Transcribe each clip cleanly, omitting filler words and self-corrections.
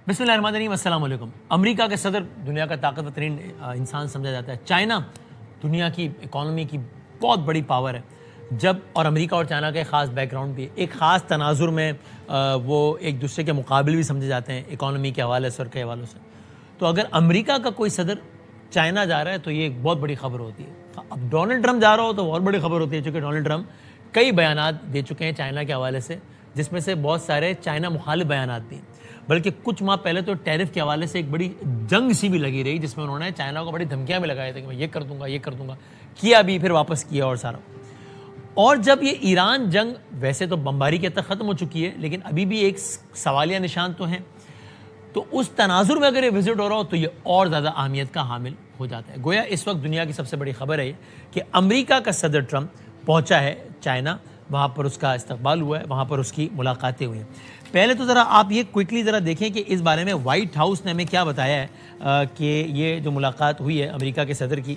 بسم اللہ الرحمن الرحیم. السلام علیکم. امریکہ کے صدر دنیا کا طاقتور ترین انسان سمجھا جاتا ہے. چائنا دنیا کی اکانومی کی بہت بڑی پاور ہے. جب اور امریکہ اور چائنا کا ایک خاص بیک گراؤنڈ بھی ہے, ایک خاص تناظر میں وہ ایک دوسرے کے مقابل بھی سمجھے جاتے ہیں اکانومی کے حوالے سے اور کے حوالوں سے. تو اگر امریکہ کا کوئی صدر چائنا جا رہا ہے تو یہ ایک بہت بڑی خبر ہوتی ہے. اب ڈونلڈ ٹرمپ جا رہا ہو تو بہت بڑی خبر ہوتی ہے, چونکہ ڈونلڈ ٹرمپ کئی بیانات دے چکے ہیں چائنا کے حوالے سے, جس میں سے بہت سارے چائنا مخالف بیانات بھی ہیں. بلکہ کچھ ماہ پہلے تو ٹیرف کے حوالے سے ایک بڑی جنگ سی بھی لگی رہی, جس میں انہوں نے چائنا کو بڑی دھمکیاں بھی لگائی تھیں کہ میں یہ کر دوں گا, کیا بھی, پھر واپس کیا اور سارا. اور جب یہ ایران جنگ ویسے تو بمباری کے تک ختم ہو چکی ہے, لیکن ابھی بھی ایک سوالیہ نشان تو ہیں, تو اس تناظر میں اگر یہ وزٹ ہو رہا ہو تو یہ اور زیادہ اہمیت کا حامل ہو جاتا ہے. گویا اس وقت دنیا کی سب سے بڑی خبر ہے کہ امریکہ کا صدر ٹرمپ پہنچا ہے چائنا, وہاں پر اس کا استقبال ہوا ہے, وہاں پر اس کی ملاقاتیں ہوئی ہیں. پہلے تو ذرا آپ یہ کوئکلی ذرا دیکھیں کہ اس بارے میں وائٹ ہاؤس نے ہمیں کیا بتایا ہے کہ یہ جو ملاقات ہوئی ہے امریکہ کے صدر کی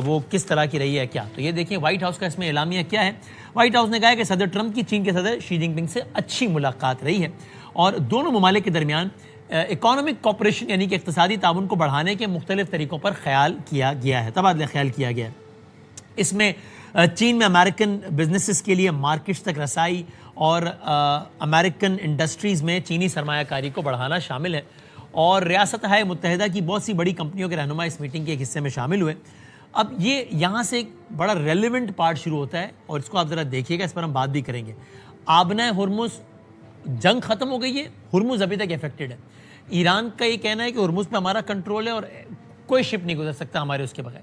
وہ کس طرح کی رہی ہے کیا. تو یہ دیکھیں وائٹ ہاؤس کا اس میں اعلامیہ کیا ہے. وائٹ ہاؤس نے کہا ہے کہ صدر ٹرمپ کی چین کے صدر شی جن پنگ سے اچھی ملاقات رہی ہے اور دونوں ممالک کے درمیان اکانومک کوپریشن یعنی کہ اقتصادی تعاون کو بڑھانے کے مختلف طریقوں پر خیال کیا گیا ہے, تبادلہ خیال کیا گیا ہے. اس میں چین میں امریکن بزنسز کے لیے مارکیٹس تک رسائی اور امریکن انڈسٹریز میں چینی سرمایہ کاری کو بڑھانا شامل ہے. اور ریاستہائے متحدہ کی بہت سی بڑی کمپنیوں کے رہنما اس میٹنگ کے ایک حصے میں شامل ہوئے. اب یہ یہاں سے ایک بڑا ریلیونٹ پارٹ شروع ہوتا ہے اور اس کو آپ ذرا دیکھیے گا, اس پر ہم بات بھی کریں گے. آبنۂ ہرمز جنگ ختم ہو گئی ہے, ہرمز ابھی تک افیکٹڈ ہے. ایران کا یہ کہنا ہے کہ ہرمز پہ ہمارا کنٹرول ہے اور کوئی شپ نہیں گزر سکتا ہمارے اس کے بغیر.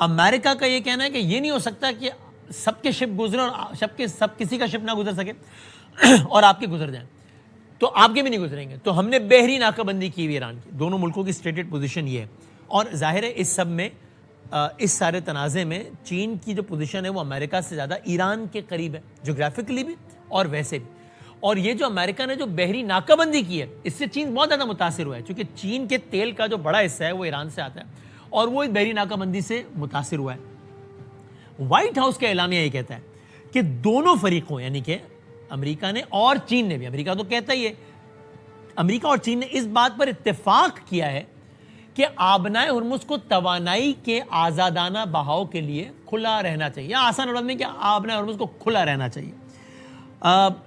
امریکہ کا یہ کہنا ہے کہ یہ نہیں ہو سکتا کہ سب کے شپ گزرے اور سب کسی کا شپ نہ گزر سکے اور آپ کے گزر جائیں, تو آپ کے بھی نہیں گزریں گے. تو ہم نے بحری ناکہ بندی کی ہوئی ایران کی. دونوں ملکوں کی سٹیٹڈ پوزیشن یہ ہے. اور ظاہر ہے اس سب میں اس سارے تنازع میں چین کی جو پوزیشن ہے وہ امریکہ سے زیادہ ایران کے قریب ہے, جغرافکلی بھی اور ویسے بھی. اور یہ جو امریکہ نے جو بحری ناکہ بندی کی ہے اس سے چین بہت زیادہ متاثر ہوا ہے, چونکہ چین کے تیل کا جو بڑا حصہ ہے وہ ایران سے آتا ہے اور وہ اس بحری ناکہ بندی سے متاثر ہوا ہے. وائٹ ہاؤس کا اعلامیہ یہ کہتا ہے کہ دونوں فریقوں یعنی کہ امریکہ نے اور چین نے بھی, امریکہ تو کہتا ہی ہے, امریکہ اور چین نے اس بات پر اتفاق کیا ہے کہ آبنائے ہرمز کو توانائی کے آزادانہ بہاؤ کے لیے کھلا رہنا چاہیے, یا آسان لفظ میں کہ آبنائے ہرمز کو کھلا رہنا چاہیے.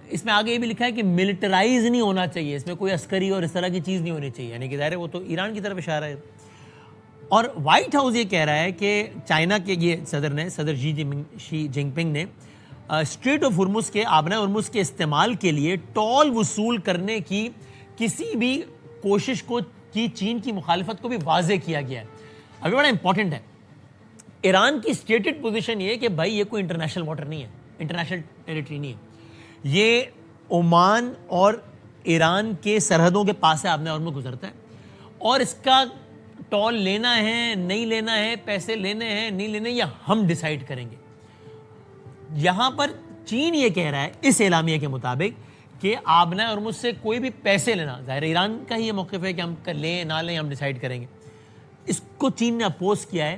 اس میں آگے یہ بھی لکھا ہے کہ ملٹرائز نہیں ہونا چاہیے, اس میں کوئی عسکری اور اس طرح کی چیز نہیں ہونی چاہیے, یعنی کہ ظاہر ہے وہ تو ایران کی طرف اشارہ ہے. اور وائٹ ہاؤس یہ کہہ رہا ہے کہ چائنا کے یہ صدر شی جن پنگ نے اسٹریٹ آف ہرمز کے آبنائے ہرمز کے استعمال کے لیے ٹول وصول کرنے کی کسی بھی کوشش کو کی چین کی مخالفت کو بھی واضح کیا گیا ہے. ابھی بڑا امپورٹنٹ ہے, ایران کی اسٹیٹڈ پوزیشن یہ ہے کہ بھائی یہ کوئی انٹرنیشنل واٹر نہیں ہے, انٹرنیشنل ٹیریٹری نہیں ہے, یہ عمان اور ایران کے سرحدوں کے پاس سے آبنائے ہرمز گزرتا ہے اور اس کا ٹول لینا ہے نہیں لینا ہے, پیسے لینے ہیں نہیں لینے, یہ ہم ڈیسائیڈ کریں گے. یہاں پر چین یہ کہہ رہا ہے اس اعلامیہ کے مطابق کہ آبنائے ہرمز سے کوئی بھی پیسے لینا, ظاہر ایران کا ہی یہ موقف ہے کہ ہم لیں نہ لیں ہم ڈیسائیڈ کریں گے. اس کو چین نے اپوز کیا ہے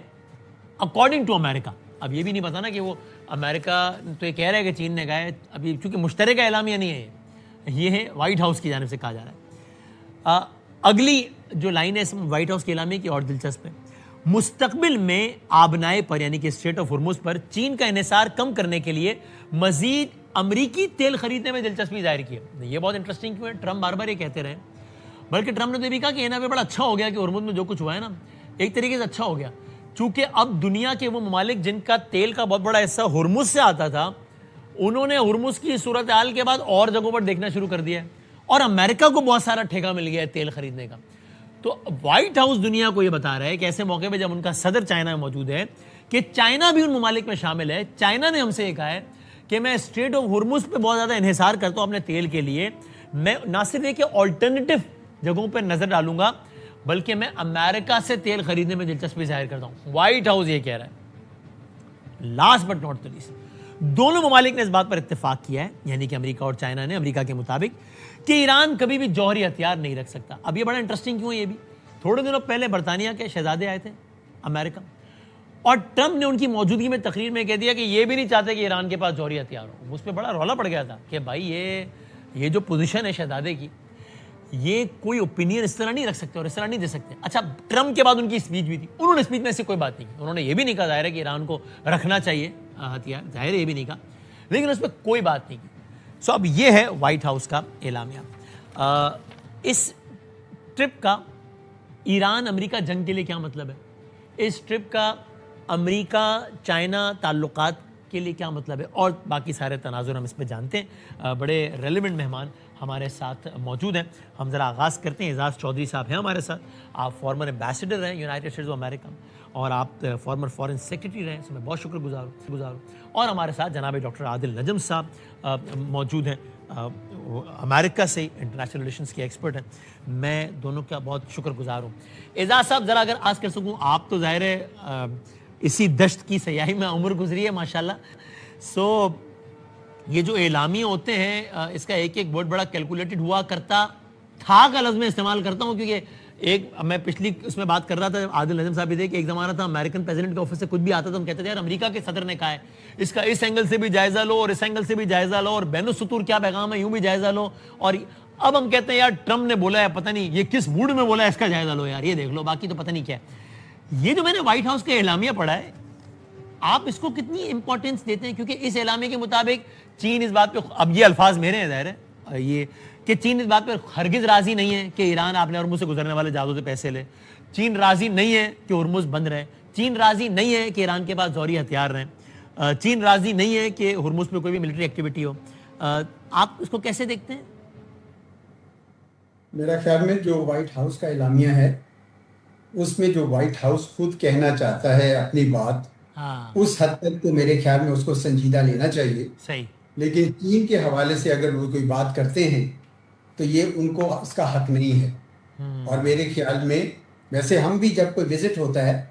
اکارڈنگ ٹو امریکہ. اب یہ بھی نہیں پتا نا کہ وہ امریکہ تو یہ کہہ رہا ہے کہ چین نے کہا ہے, ابھی چونکہ مشترکہ اعلامیہ نہیں ہے یہ ہے وائٹ ہاؤس کی جانب سے کہا جا رہا ہے. اگلی جو لائن ہے اس وائٹ ہاؤس کے اعلامیہ کی اور دلچسپ ہے. مستقبل میں آبنائے پر یعنی کہ اسٹریٹ آف ہرمز پر چین کا انحصار کم کرنے کے لیے مزید امریکی تیل خریدنے میں دلچسپی ظاہر کی ہے. یہ بہت انٹرسٹنگ کیوں ہے, ٹرمپ بار بار یہ کہتے رہے, بلکہ ٹرمپ نے تو یہ بھی کہا کہ یہاں پہ بڑا اچھا ہو گیا کہ ہرمز میں جو کچھ ہوا ہے نا ایک طریقے سے اچھا ہو گیا, چونکہ اب دنیا کے وہ ممالک جن کا تیل کا بہت بڑا حصہ ہرمز سے آتا تھا انہوں نے ہرمز کی صورتحال کے بعد اور جگہوں پر دیکھنا شروع کر دیا ہے اور امریکہ کو بہت سارا ٹھیکہ مل گیا ہے تیل خریدنے کا. تو وائٹ ہاؤس دنیا کو یہ بتا رہا ہے کہ ایسے موقع پہ جب ان کا صدر چائنا میں موجود ہے کہ چائنا بھی ان ممالک میں شامل ہے, چائنا نے ہم سے یہ کہا ہے کہ میں اسٹریٹ آف ہرمز پہ بہت زیادہ انحصار کرتا ہوں اپنے تیل کے لیے, میں نہ صرف یہ کہ آلٹرنیٹو جگہوں پہ نظر ڈالوں گا بلکہ میں امریکہ سے تیل خریدنے میں دلچسپی ظاہر کرتا ہوں. وائٹ ہاؤس یہ کہہ رہا ہے. Last but not the least, دونوں ممالک نے اس بات پر اتفاق کیا ہے یعنی کہ امریکہ اور چائنا نے امریکہ کے مطابق کہ ایران کبھی بھی جوہری ہتھیار نہیں رکھ سکتا. اب یہ بڑا انٹرسٹنگ کیوں ہے, یہ بھی تھوڑے دنوں پہلے برطانیہ کے شہزادے آئے تھے امریکہ اور ٹرمپ نے ان کی موجودگی میں تقریر میں کہہ دیا کہ یہ بھی نہیں چاہتے کہ ایران کے پاس جوہری ہتھیار ہو. اس پہ بڑا رولا پڑ گیا تھا کہ بھائی یہ جو پوزیشن ہے شہزادے کی یہ کوئی اوپینین اس طرح نہیں رکھ سکتے اور اس طرح نہیں دے سکتے. اچھا ٹرمپ کے بعد ان کی اسپیچ بھی تھی, انہوں نے اسپیچ میں ایسی کوئی بات نہیں کی, انہوں نے یہ بھی نہیں کہا ظاہر ہے کہ ایران کو رکھنا چاہیے ہتھیار, ظاہر ہے یہ بھی نہیں کہا, لیکن اس پہ کوئی بات نہیں کی. سو اب یہ ہے وائٹ ہاؤس کا اعلامیہ. اس ٹرپ کا ایران امریکہ جنگ کے لیے کیا مطلب ہے, اس ٹرپ کا امریکہ چائنا تعلقات کے لیے کیا مطلب ہے, اور باقی سارے تناظر ہم اس میں جانتے ہیں. بڑے ریلیونٹ مہمان ہمارے ساتھ موجود ہیں. ہم ذرا آغاز کرتے ہیں. اعزاز چودھری صاحب ہیں ہمارے ساتھ, آپ فارمر ایمبیسڈر ہیں یونائٹڈ اسٹیٹس آف امریکہ, اور آپ فارمر فارن سیکرٹری رہے, اس میں بہت شکر گزار ہوں. اور ہمارے ساتھ جناب ڈاکٹر عادل نجم صاحب موجود ہیں, امریکہ سے انٹرنیشنل ریلیشنز کے ایکسپرٹ ہیں. میں دونوں کا بہت شکر گزار ہوں. اعزاز صاحب ذرا اگر آج کر سکوں, آپ تو ظاہر ہے اسی دشت کی سیاحی میں عمر گزری ہے ماشاءاللہ. سو یہ جو اعلامیے ہوتے ہیں اس کا ایک ایک بہت بڑا کیلکولیٹڈ ہوا کرتا تھا کا لفظ میں استعمال کرتا ہوں, کیونکہ ایک میں پچھلی اس میں بات کر رہا تھا, عادل نجم صاحب بھی تھے, کہ ایک زمانہ تھا امریکن پریزیڈنٹ کے آفس سے کچھ بھی آتا تھا ہم کہتے تھے یار امریکہ کے صدر نے کہا ہے, اس کا اس اینگل سے بھی جائزہ لو اور اس اینگل سے بھی جائزہ لو, اور بین السطور کیا پیغام ہے یوں بھی جائزہ لو. اور اب ہم کہتے ہیں یار ٹرمپ نے بولا ہے, پتہ نہیں یہ کس موڈ میں بولا ہے, اس کا جائزہ لو یار, یہ دیکھ لو, باقی تو پتہ نہیں کیا ہے. یہ جو میں نے وائٹ ہاؤس کا اعلامیہ پڑھا ہے, آپ اس کو کتنی امپورٹنس دیتے ہیں؟ کیونکہ اس اعلامیہ کے مطابق چین اس بات پہ, اب یہ الفاظ میرے ہیں ظاہر ہے, یہ کہ چین اس بات پہ ہرگز راضی نہیں ہے کہ ایران آپ نے ہرمز سے گزرنے والے جہازوں سے پیسے لے, چین راضی نہیں ہے کہ ہرمز بند رہے, چین راضی نہیں ہے کہ ایران کے پاس جوہری ہتھیار رہیں, چین راضی نہیں ہے کہ ہرمز پہ کوئی بھی ملٹری ایکٹیویٹی ہو. آپ اس کو کیسے دیکھتے ہیں؟ میرا خیال میں جو وائٹ ہاؤس کا اعلامیہ ہے اس میں جو وائٹ ہاؤس خود کہنا چاہتا ہے اپنی بات, اس حد تک تو میرے خیال میں اس کو سنجیدہ لینا چاہیے. صحیح. لیکن چین کے حوالے سے اگر وہ کوئی بات کرتے ہیں تو یہ ان کو اس کا حق نہیں ہے. اور میرے خیال میں ویسے ہم بھی جب کوئی وزٹ ہوتا ہے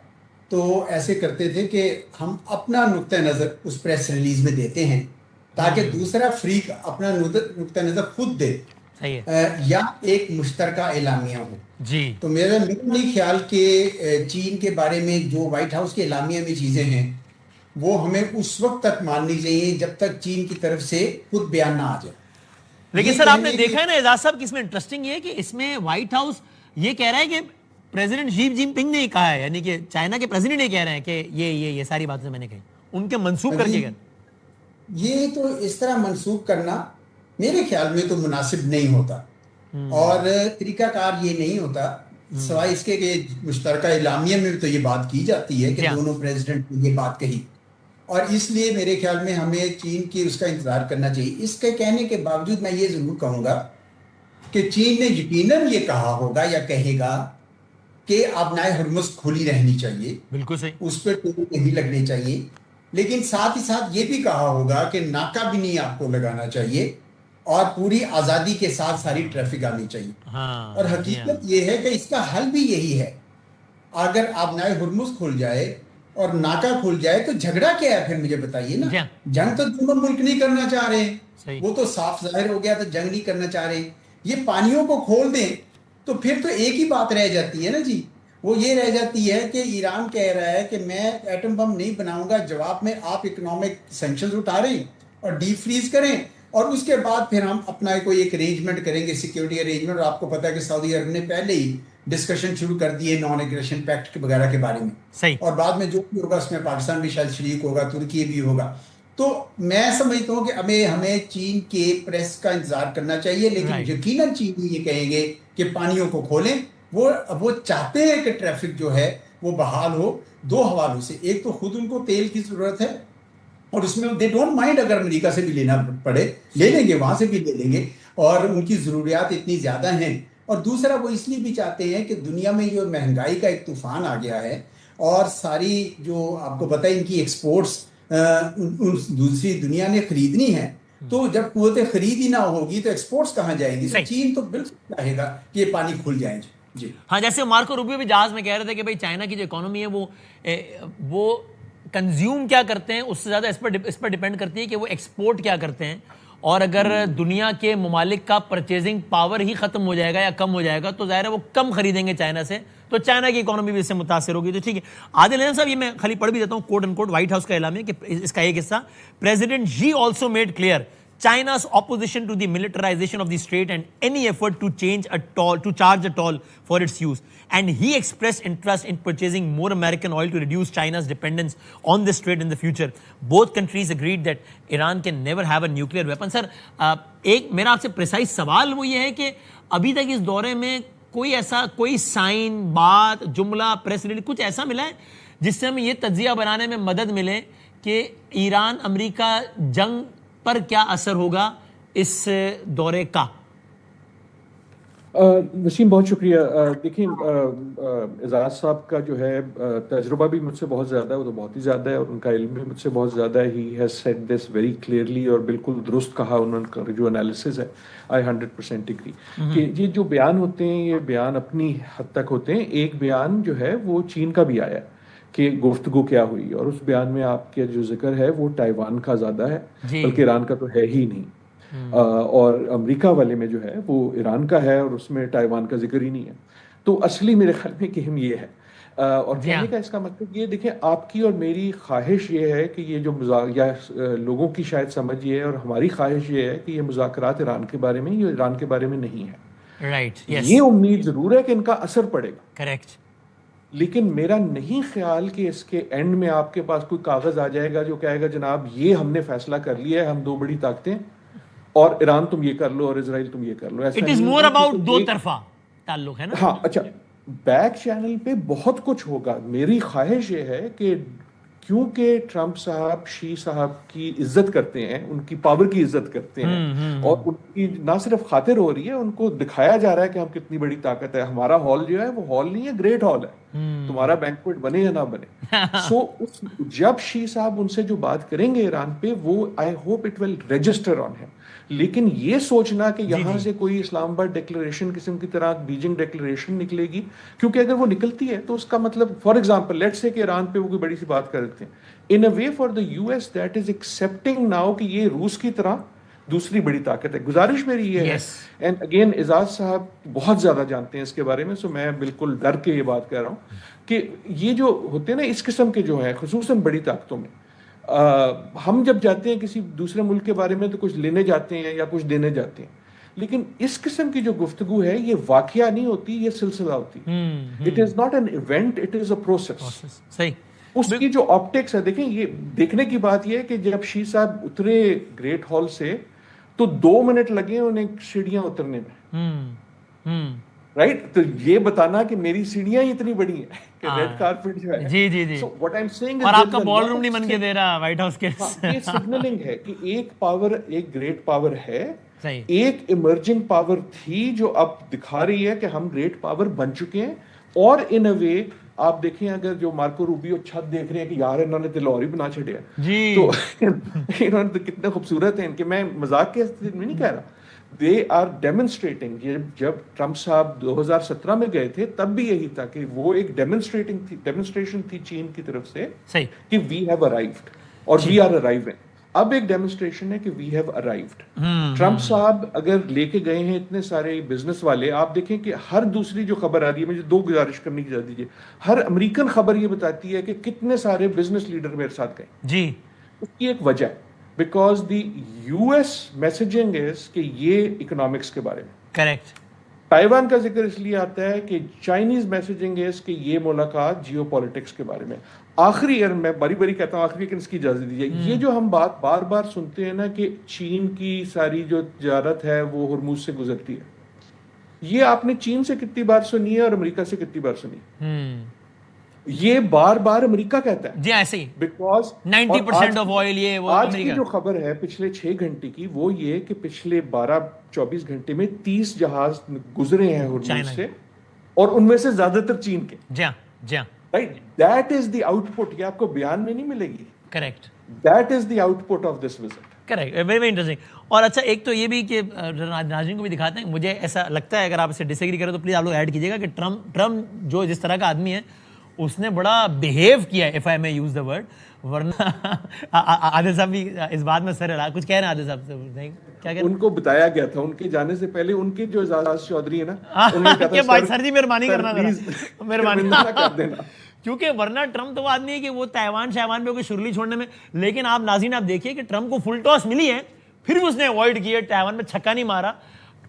تو ایسے کرتے تھے کہ ہم اپنا نقطہ نظر اس پریس ریلیز میں دیتے ہیں تاکہ دوسرا فریق اپنا نقطہ نظر خود دے, یا ایک مشترکہ اعلامیہ ہو. جی تو میرا نہیں خیال کہ چین کے بارے میں جو وائٹ ہاؤس کے اعلامیہ میں چیزیں ہیں وہ ہمیں اس وقت تک ماننی چاہیے جب تک چین کی طرف سے خود بیان نہ آ جائے. لیکن سر آپ نے دیکھا ہے نا اعزاز صاحب کہ اس میں انٹرسٹنگ یہ ہے کہ اس میں وائٹ ہاؤس یہ کہہ رہا ہے کہ پریزیڈنٹ شی جن پنگ نے کہا ہے, یعنی کہ چائنا کے پریزیڈنٹ یہ کہہ رہے ہیں کہ یہ ساری باتیں میں نے کہی, ان کے منسوخ کر کے. یہ تو اس طرح منسوخ کرنا میرے خیال میں تو مناسب نہیں ہوتا, اور طریقہ کار یہ نہیں ہوتا, سوائے اس کے کہ مشترکہ اعلامیہ میں تو یہ بات کی جاتی ہے کہ دونوں پریزیڈنٹ نے یہ بات کہی, اور اس لیے میرے خیال میں ہمیں چین کی اس کا انتظار کرنا چاہیے. اس کے کہنے کے باوجود میں یہ ضرور کہوں گا کہ چین نے یقیناً یہ کہا ہوگا یا کہے گا کہ آبنائے ہرمز کھلی رہنی چاہیے, بالکل صحیح, اس پہ ٹول نہیں لگنے چاہیے, لیکن ساتھ ہی ساتھ یہ بھی کہا ہوگا کہ ناکہ بھی نہیں آپ کو لگانا چاہیے اور پوری آزادی کے ساتھ ساری ٹریفک آنی چاہیے. اور حقیقت یہ ہے کہ اس کا حل بھی یہی ہے. اگر آبنائے ہرمز کھل جائے اور ناکہ کھل جائے تو جھگڑا کیا ہے پھر مجھے بتائیے نا. جنگ تو دونوں ملک نہیں کرنا چاہ رہے ہیں, وہ تو صاف ظاہر ہو گیا تو جنگ نہیں کرنا چاہ رہے. یہ پانیوں کو کھول دیں تو پھر تو ایک ہی بات رہ جاتی ہے نا جی, وہ یہ رہ جاتی ہے کہ ایران کہہ رہا ہے کہ میں ایٹم بم نہیں بناؤں گا, جواب میں آپ اکنامک سینکشنز اٹھا رہے ہیں اور ڈیپ فریز کریں, اور اس کے بعد پھر ہم اپنا کوئی ایک ارینجمنٹ کریں گے, سیکیورٹی ارینجمنٹ. اور آپ کو پتا ہے کہ سعودی عرب نے پہلے ہی ڈسکشن شروع کر دی ہے نان ایگریشن پیکٹ وغیرہ کے بارے میں, اور بعد میں جو بھی ہوگا اس میں پاکستان بھی شاید شریک ہوگا, ترکی بھی ہوگا. تو میں سمجھتا ہوں کہ ہمیں چین کے پریس کا انتظار کرنا چاہیے, لیکن یقیناً چین یہ کہیں گے کہ پانیوں کو کھولیں. وہ چاہتے ہیں کہ ٹریفک جو ہے وہ بحال ہو دو حوالوں سے. ایک تو خود ان کو تیل کی ضرورت ہے, اور اس میں دے ڈونٹ مائنڈ اگر امریکہ سے بھی لینا پڑے لے لیں گے, وہاں سے بھی لے لیں گے, اور ان کی ضروریات اتنی زیادہ ہیں. اور دوسرا وہ اس لیے بھی چاہتے ہیں کہ دنیا میں جو مہنگائی کا ایک طوفان آ گیا ہے, اور ساری جو آپ کو پتہ ہے ان کی ایکسپورٹس دوسری دنیا نے خریدنی ہے, تو جب قوت خرید ہی نہ ہوگی تو ایکسپورٹس کہاں جائیں گی. چین تو بالکل چاہے گا کہ یہ پانی کھل جائیں. جی ہاں, جیسے مارکو روبیو بھی جہاز میں کہہ رہے تھے کہ بھائی چائنا کی جو اکانومی ہے وہ کنزیوم کیا کرتے ہیں اس سے زیادہ اس پر ڈیپینڈ کرتی ہے کہ وہ ایکسپورٹ کیا کرتے ہیں, اور اگر دنیا کے ممالک کا پرچیزنگ پاور ہی ختم ہو جائے گا یا کم ہو جائے گا تو ظاہر ہے وہ کم خریدیں گے چائنا سے, تو چائنا کی اکانومی بھی اس سے متاثر ہوگی. تو ٹھیک ہے عادل نجم صاحب, یہ میں خالی پڑھ بھی دیتا ہوں quote end quote White House کا اعلامیہ کہ اس کا ایک حصہ, president ji also made clear China's opposition to the militarization of the strait and any effort to charge at all for its use. And he expressed interest in purchasing more American oil to reduce China's dependence on the strait in the future. Both countries agreed that Iran can never have a nuclear weapon. Sir, ایک میرا آپ سے precise سوال وہ یہ ہے کہ ابھی تک اس دورے میں کوئی سائن، بات، جملہ، پریس ریلیز کچھ ایسا ملا ہے جس سے ہمیں یہ تجزیہ بنانے میں مدد ملے کہ ایران امریکہ جنگ پر کیا اثر ہوگا اس دورے کا؟ وسیم بہت شکریہ. دیکھیں اعزاز صاحب کا جو ہے تجربہ بھی مجھ سے بہت زیادہ ہے، وہ تو بہت ہی زیادہ ہے، اور ان کا علم بھی مجھ سے بہت زیادہ ہے. He has said this very clearly اور بالکل درست کہا انہوں نے. جو انالیسز ہے آئی 100% اگری کہ یہ جو بیان ہوتے ہیں یہ بیان اپنی حد تک ہوتے ہیں. ایک بیان جو ہے وہ چین کا بھی آیا کہ گفتگو کیا ہوئی، اور اس بیان میں آپ کے جو ذکر ہے وہ تائیوان کا زیادہ ہے، بلکہ ایران کا تو ہے ہی نہیں. اور امریکہ والے میں جو ہے وہ ایران کا ہے اور اس میں تائیوان کا ذکر ہی نہیں ہے. تو اصلی میرے خیال میں کہ ہم یہ ہے، اور کہنے کا اس کا مطلب یہ دیکھیں آپ کی اور میری خواہش یہ ہے کہ یہ جو یا لوگوں کی شاید سمجھ یہ ہے اور ہماری خواہش یہ ہے کہ یہ مذاکرات ایران کے بارے میں، یہ ایران کے بارے میں نہیں ہے. رائٹ، یہ امید ضرور ہے کہ ان کا اثر پڑے گا. کریکٹ. لیکن میرا نہیں خیال کہ اس کے اینڈ میں آپ کے پاس کوئی کاغذ آ جائے گا جو کہے گا جناب یہ ہم نے فیصلہ کر لیا ہے، ہم دو بڑی طاقتیں، اور ایران تم یہ کر لو اور اسرائیل تم یہ کر لو. اٹ از مور اباؤٹ دو طرفہ تعلق ہے نا. ہاں اچھا، بیک چینل پہ بہت کچھ ہوگا. میری خواہش یہ ہے کہ کیونکہ ٹرمپ صاحب شی صاحب کی عزت کرتے ہیں، ان کی پاور کی عزت کرتے ہیں، اور ان کی نہ صرف خاطر ہو رہی ہے، ان کو دکھایا جا رہا ہے کہ ہم کتنی بڑی طاقت ہے. ہمارا ہال جو ہے وہ ہال نہیں ہے، گریٹ ہال ہے، تمہارا بینکوٹ بنے یا نہ بنے. سو جب شی صاحب ان سے جو بات کریں گے ایران پہ، وہ I hope it will register on ہم. لیکن یہ سوچنا کہ یہاں سے کوئی اسلام آباد ڈیکلریشن قسم کی طرح بیجنگ ڈیکلریشن نکلے گی، کیونکہ اگر وہ نکلتی ہے تو اس کا مطلب فار ایگزامپل لیٹس سے کہ ایران پہ وہ کوئی بڑی سی بات کر دیتے ہیں، in a way for the U S that is accepting now کہ یہ روس کی طرح دوسری بڑی طاقت ہے. گزارش میری یہ ہے، اینڈ اگین اعزاز صاحب بہت زیادہ جانتے ہیں اس کے بارے میں، سو میں بالکل ڈر کے یہ بات کہہ رہا ہوں کہ یہ جو ہوتے ہیں نا اس قسم کے جو ہے خصوصاً بڑی طاقتوں میں، ہم جب جاتے ہیں کسی دوسرے ملک کے بارے میں تو کچھ لینے جاتے ہیں یا کچھ دینے جاتے ہیں، لیکن اس قسم کی جو گفتگو ہے یہ واقعہ نہیں ہوتی، یہ سلسلہ ہوتی. It is not an event, it is a process. صحیح. اس کی جو آپٹکس ہے، دیکھیں یہ دیکھنے کی بات یہ ہے کہ جب شی صاحب اترے گریٹ ہال سے تو 2 منٹ لگے انہیں سیڑھیاں اترنے میں، رائٹ. تو یہ بتانا کہ میری سیڑھیاں اتنی بڑی ہیں کہ ریڈ کارپٹ جو ہے، جی جی جی، so what I am seeing اور آپ کا بال روم نہیں بن کے دے رہا وائٹ ہاؤس کے. یہ سگنلنگ ہے کہ ایک پاور، ایک گریٹ پاور ہے، ایک ایمرجنگ پاور تھی جو اب دکھا رہی ہے کہ ہم گریٹ پاور بن چکے ہیں. اور ان اے وے آپ دیکھیں اگر جو مارکو روبیو چھت دیکھ رہے ہیں کہ یار انہوں نے لاہور ہی بنا چھڑیا تو انہوں نے کتنے خوبصورت ہیں ان کے. میں مذاق کے میں نہیں کہہ رہا، they are demonstrating. جب ٹرمپ صاحب 2017 میں گئے تھے تب بھی یہی تھا کہ وہ ایک ڈیمونسٹریشن تھی چین کی طرف سے کہ we have arrived اور we are arriving. اب ایک ڈیمونسٹریشن ہے کہ we have arrived. ٹرمپ صاحب اگر لے کے گئے ہیں اتنے سارے بزنس والے، آپ دیکھیں کہ ہر دوسری جو خبر آ رہی ہے، مجھے 2 گزارش کرنے کی اجازت دیجیے. ہر امریکن خبر یہ بتاتی ہے کہ کتنے سارے بزنس لیڈر میرے ساتھ گئے. جی، اس کی ایک وجہ ہے because the U S messaging is کہ یہ اکنامکس کے بارے میں. کریکٹ. تائیوان کا ذکر اس لیے آتا ہے کہ چائنیز میسجنگ از کہ یہ ملاقات جیو پولیٹکس کے بارے میں. آخری میں باری باری کہتا ہوں آخری، لیکن اس کی اجازت دیجیے. یہ جو ہم بات بار بار سنتے ہیں نا کہ چین کی ساری جو تجارت ہے وہ ہرموز سے گزرتی ہے، یہ آپ نے چین سے کتنی بار سنی ہے اور امریکہ سے کتنی بار سنی؟ یہ بار بار امریکہ کہتا ہے. جی ایسے ہی، بیکاز 90% آف آئل یہ وہ آج کی جو خبر ہے پچھلے 6 گھنٹے کی وہ یہ کہ پچھلے 12-24 گھنٹے میں 30 جہاز گزرے ہیں ہرموز سے، اور ان میں سے زیادہ تر چین کے. جی ہاں، جی ہاں، right. That is the out put. یہ آپ کو بیان میں نہیں ملے گی. Correct. That is the out put of this visit. Correct. Very very interesting. اور اچھا ایک تو یہ بھی کہ ناظرین کو بھی دکھاتے ہیں، مجھے ایسا لگتا ہے اگر آپ اسے ڈس ایگری کریں تو پلیز آپ لوگ ایڈ کیجیے گا کہ ٹرمپ جو جس طرح کا آدمی ہے اس نے بڑا بیہیو کیا ہے، if I may use the word. ورنہ عادل صاحب بھی اس بات میں سر کچھ کہہ رہے ہیں. عادل صاحب سے نہیں کیا کہہ رہے ہیں؟ ان کو بتایا گیا تھا ان کے جانے سے پہلے، ان کے جو اعزاز چودھری ہے نا، انہوں نے کہا تھا سر جی مہربانی کرنا، مہربانی کر دینا، کیونکہ ورنہ ٹرمپ تو وہ آدمی ہے کہ وہ تائیوان شائیوان پہ کوئی شرلی چھوڑنے میں. لیکن آپ ناظرین آپ دیکھیے کہ ٹرمپ کو فل ٹاس ملی ہے پھر بھی اس نے اوائڈ کیا, تائیوان میں چھکا نہیں مارا,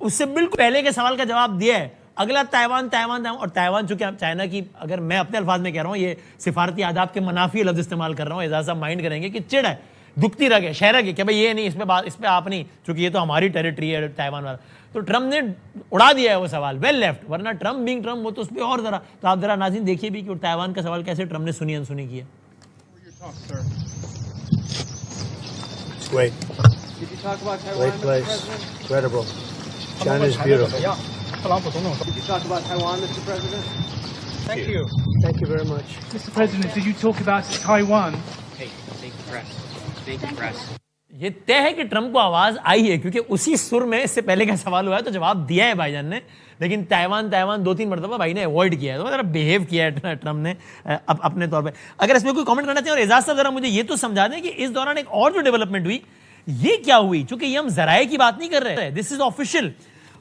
اس سے بالکل پہلے کے سوال کا جواب دیا ہے. اگلا تائیوان اور تائیوان چونکہ چائنا کی, اگر میں اپنے الفاظ میں کہہ رہا ہوں, یہ سفارتی آداب کے منافی لفظ استعمال کر رہا ہوں, اعزاز صاحب مائنڈ کریں گے کہ چڑ ہے, دکھتی رہ گئے شہرہ کی کہ بھئی یہ نہیں, اس پہ آپ نہیں, چونکہ یہ تو ہماری ٹیریٹری ہے تائیوان والا. تو ٹرمپ نے اڑا دیا ہے وہ سوال, ویل لیفٹ, ورنہ ٹرمپ بینگ ٹرمپ وہ تو اس پہ اور ذرا. تو آپ ذرا ناظرین دیکھیے بھی کہ تائیوان کا سوال کیسے ٹرمپ نے سنی انسنی کیا. Great. Did you talk about Taiwan, Great place. Mr. President? Incredible. China is beautiful. Did you talk about Taiwan, Mr. President? Thank you. Thank you very much. Mr. President, did you talk about Taiwan? Hey, thank you, press. Thank you, press. یہ طے ہے کہ Trump کو آواز آئی ہے, کیونکہ اسی سر میں اس سے پہلے کا سوال ہوا ہے تو جواب دیا ہے بھائی جان نے, لیکن تائیوان 2-3 مرتبہ بھائی نے اوائڈ کیا ہے, تو ذرا بیہیو کیا ہے ٹرمپ نے اپنے طور پہ. اگر اس میں کوئی کامنٹ کرنا چاہیں, اور اعزاز صاحب ذرا مجھے یہ تو سمجھا دیں کہ اس دوران ایک اور جو ڈیولپمنٹ ہوئی یہ کیا ہوئی, چونکہ یہ ہم ذرائع کی بات نہیں کر رہے, دس از آفیشیل.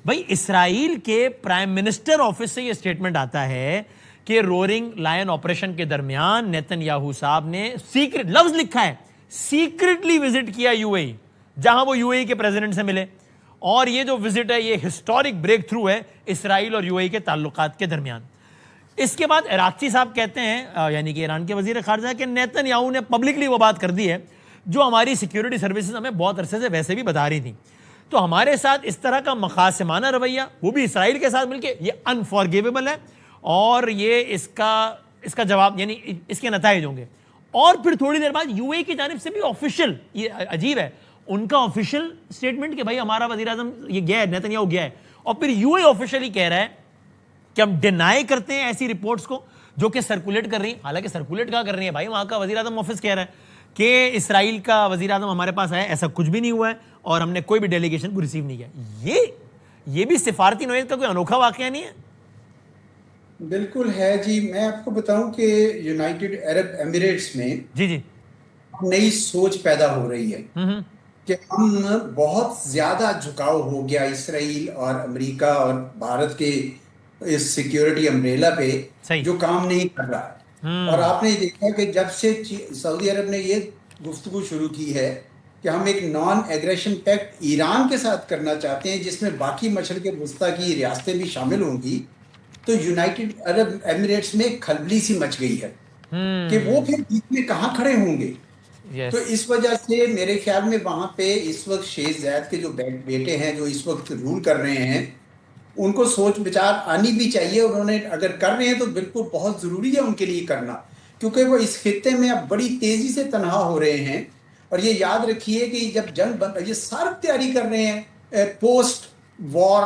بھائی اسرائیل کے پرائم منسٹر آفس سے یہ اسٹیٹمنٹ آتا ہے کہ رورنگ لائن آپریشن کے درمیان نیتن یاہو صاحب نے سیکرٹ, لفظ لکھا ہے سیکرٹلی وزٹ کیا یو اے ای, جہاں وہ یو اے ای کے پریزیڈنٹ سے ملے. اور یہ جو وزٹ ہے یہ ہسٹورک بریک تھرو ہے اسرائیل اور یو اے ای کے تعلقات کے درمیان. اس کے بعد عراقچی صاحب کہتے ہیں, یعنی کہ ایران کے وزیر خارجہ, کہ نیتن یاہو نے پبلکلی وہ بات کر دی ہے جو ہماری سیکیورٹی سروسز ہمیں بہت عرصے سے ویسے بھی بتا رہی تھیں. تو ہمارے ساتھ اس طرح کا مخاصمانہ رویہ, وہ بھی اسرائیل کے ساتھ مل کے, یہ انفارگیویبل ہے, اور یہ اس کا جواب, یعنی اس کے نتائج ہوں گے. اور پھر تھوڑی دیر بعد یو اے کی جانب سے بھی آفیشیل, یہ عجیب ہے, ان کا آفیشیل اسٹیٹمنٹ کہ بھائی ہمارا وزیر اعظم یہ گیا ہے, نیتن یاہو گیا ہے, اور پھر یو اے آفیشیلی کہہ رہا ہے کہ ہم ڈینائی کرتے ہیں ایسی رپورٹس کو جو کہ سرکولیٹ کر رہی ہیں. حالانکہ سرکولیٹ کہاں کر رہی ہیں بھائی, وہاں کا وزیر اعظم آفس کہہ رہا ہے کہ اسرائیل کا وزیر اعظم ہمارے پاس آیا, ایسا کچھ بھی نہیں ہوا ہے, اور ہم نے کوئی بھی ڈیلیگیشن کو ریسیو نہیں کیا. یہ بھی سفارتی نوعیت کا کوئی انوکھا واقعہ نہیں ہے؟ بالکل ہے جی. میں آپ کو بتاؤں کہ یونائٹڈ عرب ایمریٹس میں جی نئی سوچ پیدا ہو رہی ہے کہ ہم بہت زیادہ جھکاؤ ہو گیا اسرائیل اور امریکہ اور بھارت کے اس سیکیورٹی امبریلا پہ, جو کام نہیں کر رہا. اور آپ نے دیکھا کہ جب سے سعودی عرب نے یہ گفتگو شروع کی ہے کہ ہم ایک نان ایگریشن پیکٹ ایران کے ساتھ کرنا چاہتے ہیں جس میں باقی مشرق وسطیٰ کی ریاستیں بھی شامل ہوں گی, تو یونائٹڈ عرب ایمریٹس میں کھلبلی سی مچ گئی ہے کہ وہ پھر بیچ میں کہاں کھڑے ہوں گے. تو اس وجہ سے میرے خیال میں وہاں پہ اس وقت شیخ زید کے جو بیٹے ہیں جو اس وقت رول کر رہے ہیں, ان کو سوچ بچار آنی بھی چاہیے. انہوں نے اگر کر رہے ہیں تو بالکل بہت ضروری ہے ان کے لیے کرنا, کیونکہ وہ اس خطے میں اب بڑی تیزی سے تنہا ہو رہے ہیں. اور یہ یاد رکھیے کہ جب جنگ یہ سارا تیاری کر رہے ہیں پوسٹ وار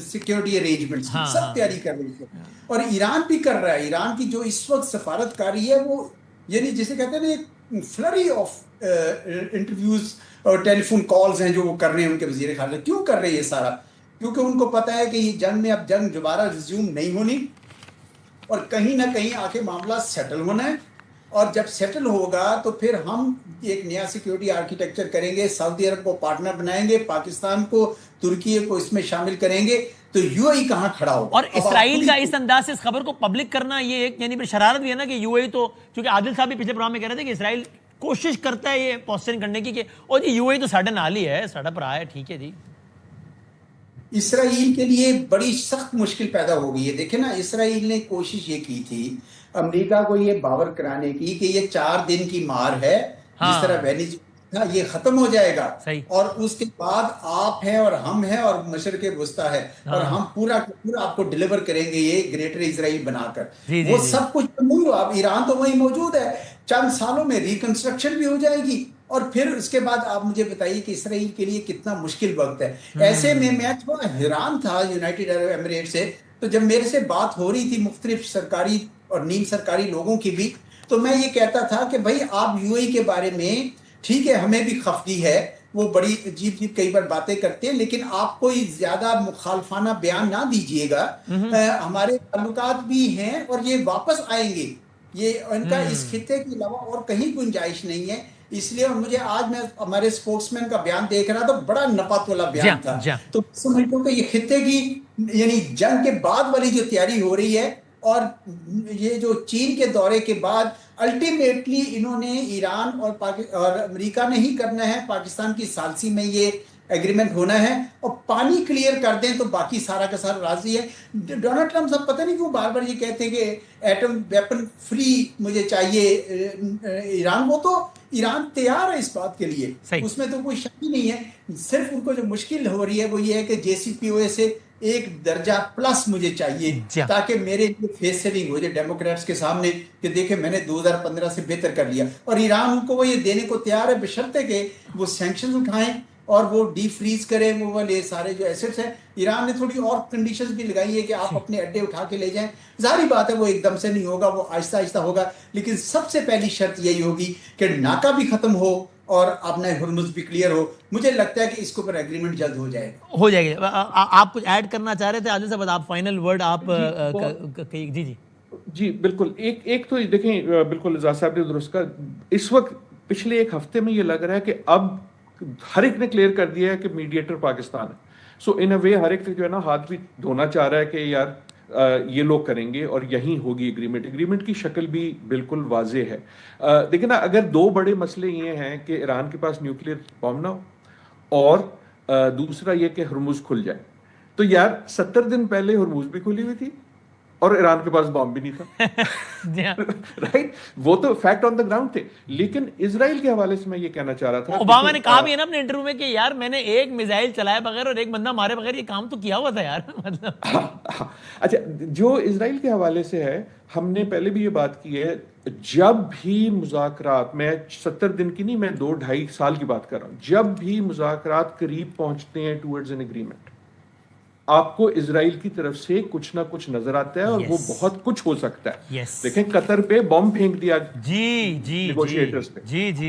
سیکیورٹی ارینجمنٹ, سب تیاری کر رہی ہے. اور ایران بھی کر رہا ہے. ایران کی جو اس وقت سفارت کاری ہے وہ, یعنی جسے کہتے ہیں نا, فلری آف انٹرویوز اور ٹیلی فون کالز ہیں جو وہ کر رہے ہیں ان کے وزیر خارجہ. کیوں کر رہے ہیں یہ سارا؟ کیونکہ ان کو پتا ہے کہ یہ جنگ میں اب جنگ دوبارہ ریزیوم نہیں ہونی, اور کہیں نہ کہیں آ کے معاملہ سیٹل ہونا ہے. اور جب سیٹل ہوگا تو پھر ہم ایک نیا سیکیورٹی آرکیٹیکچر کریں گے, سعودی عرب کو پارٹنر بنائیں گے, پاکستان کو, ترکی کو اس میں شامل کریں گے, تو یو اے ای کہاں کھڑا ہوگا. اور اسرائیل کا اس انداز سے اس خبر کو پبلک کرنا, یہ ایک یعنی شرارت بھی ہے نا کہ یو اے ای تو, چونکہ عادل صاحب بھی پچھلے پروگرام میں کہہ رہے تھے کہ اسرائیل کوشش کرتا ہے یہ پوسچرنگ کرنے کی کہ اور جی یو اے ای تو ساڈے نال ہی ہے, ساڈا بھرا ہے, ٹھیک ہے جی. اسرائیل کے لیے بڑی سخت مشکل پیدا ہو گئی ہے. دیکھیں نا, اسرائیل نے کوشش یہ کی تھی امریکہ کو یہ باور کرانے کی کہ یہ 4 دن کی مار ہے, جس طرح وینیزویلا یہ ختم ہو جائے گا, اور اس کے بعد آپ ہیں اور ہم ہیں اور مشرق وسطیٰ ہے, اور ہم پورا آپ کو ڈیلیور کریں گے یہ گریٹر اسرائیل بنا کر. وہ سب کچھ نہیں ہوا. اب ایران تو وہی موجود ہے, چند سالوں میں ریکنسٹرکشن بھی ہو جائے گی, اور پھر اس کے بعد آپ مجھے بتائیے کہ اسرائیل کے لیے کتنا مشکل وقت ہے. ایسے میں تھوڑا حیران تھا یونائٹڈ عرب ایمریٹ سے, تو جب میرے سے بات ہو رہی تھی مختلف سرکاری اور نیم سرکاری لوگوں کی بھی, تو میں یہ کہتا تھا کہ بھائی آپ یو اے ای کے بارے میں ٹھیک ہے ہمیں بھی خفگی ہے, وہ بڑی عجیب کئی بار باتیں کرتے ہیں, لیکن آپ کوئی زیادہ مخالفانہ بیان نہ دیجیے گا. ہمارے تعلقات بھی ہیں اور یہ واپس آئیں گے, یہ ان کا اس خطے کے علاوہ اور کہیں گنجائش نہیں ہے. اس لیے مجھے آج میں ہمارے اسپورٹس مین کا بیان دیکھ رہا تھا, بڑا نپات والا بیان تھا. تو سمجھتا ہوں کہ یہ خطے کی یعنی جنگ کے بعد والی جو تیاری ہو رہی ہے, اور یہ جو چین کے دورے کے بعد الٹیمیٹلی انہوں نے ایران اور امریکہ نے ہی کرنا ہے، پاکستان کی ثالثی میں یہ ایگریمنٹ ہونا ہے، اور پانی کلیئر کر دیں تو باقی سارا کا سارا راضی ہے۔ ڈونلڈ ٹرمپ صاحب پتہ نہیں کیوں بار بار یہ کہتے ہیں کہ ایٹم ویپن فری مجھے چاہیے ایران، وہ تو ایران تیار ہے اس بات کے لیے، اس میں تو کوئی شک ہی نہیں ہے۔ صرف ان کو جو مشکل ہو رہی ہے وہ یہ ہے کہ JCPOA سے ایک درجہ پلس مجھے چاہیے تاکہ میرے لیے فیس سیونگ ہو جائے ڈیموکریٹس کے سامنے کہ دیکھیں میں نے 2015 سے بہتر کر لیا، اور ایران ان کو وہ یہ دینے کو تیار ہے بشرطے کہ وہ سینکشنز اٹھائیں اور وہ ڈی فریز کریں وہ والے سارے جو ایسٹس ہیں۔ ایران نے تھوڑی اور کنڈیشنز بھی لگائی ہے کہ آپ اپنے اڈے اٹھا کے لے جائیں، ظاہری بات ہے وہ ایک دم سے نہیں ہوگا، وہ آہستہ آہستہ ہوگا، لیکن سب سے پہلی شرط یہی ہوگی کہ ناکہ بھی ختم ہو اور اپنا ہرمز بھی کلیئر ہو۔ مجھے لگتا ہے کہ اس کے اوپر ایگریمنٹ جلد ہو جائے گا۔ آپ کچھ ایڈ کرنا چاہ رہے تھے عادل صاحب، آپ فائنل ورڈ آپ جی بالکل، ایک تو دیکھیں بالکل اعجاز صاحب نے درست کہا، اس وقت پچھلے ایک ہفتے میں یہ لگ رہا ہے کہ اب ہر ایک نے کلیئر کر دیا ہے کہ میڈیٹر پاکستان ہے، سو ان اے وے ہر ایک جو ہے نا ہاتھ بھی دھونا چاہ رہا ہے کہ یار یہ لوگ کریں گے اور یہیں ہوگی ایگریمنٹ کی شکل بھی بالکل واضح ہے۔ دیکھیں نا، اگر دو بڑے مسئلے یہ ہیں کہ ایران کے پاس نیوکلیر بم نہ ہو اور دوسرا یہ کہ ہرمز کھل جائے، تو یار 70 دن پہلے ہرمز بھی کھلی ہوئی تھی اور ایران کے پاس بم بھی نہیں تھا، رائٹ، وہ تو فیکٹ آن دا گراؤنڈ تھے۔ لیکن اسرائیل کے حوالے سے میں یہ کہنا چاہ رہا تھا، اوباما نے کہا بھی ہے نا اپنے انٹرویو میں کہ یار میں نے ایک میزائل چلائے بغیر اور ایک بندہ مارے بغیر یہ کام تو کیا ہوا تھا یار، مطلب اچھا جو اسرائیل کے حوالے سے ہے، ہم نے پہلے بھی یہ بات کی ہے، جب بھی مذاکرات، میں 70 دن کی نہیں، میں 2-2.5 سال کی بات کر رہا ہوں، جب بھی مذاکرات قریب پہنچتے ہیں ٹورڈز این ایگریمنٹ، آپ کو اسرائیل کی طرف سے کچھ نہ کچھ نظر آتا ہے اور وہ بہت کچھ ہو سکتا ہے۔ دیکھیں قطر پہ بم پھینک دیا نیگوشیٹرز پہ،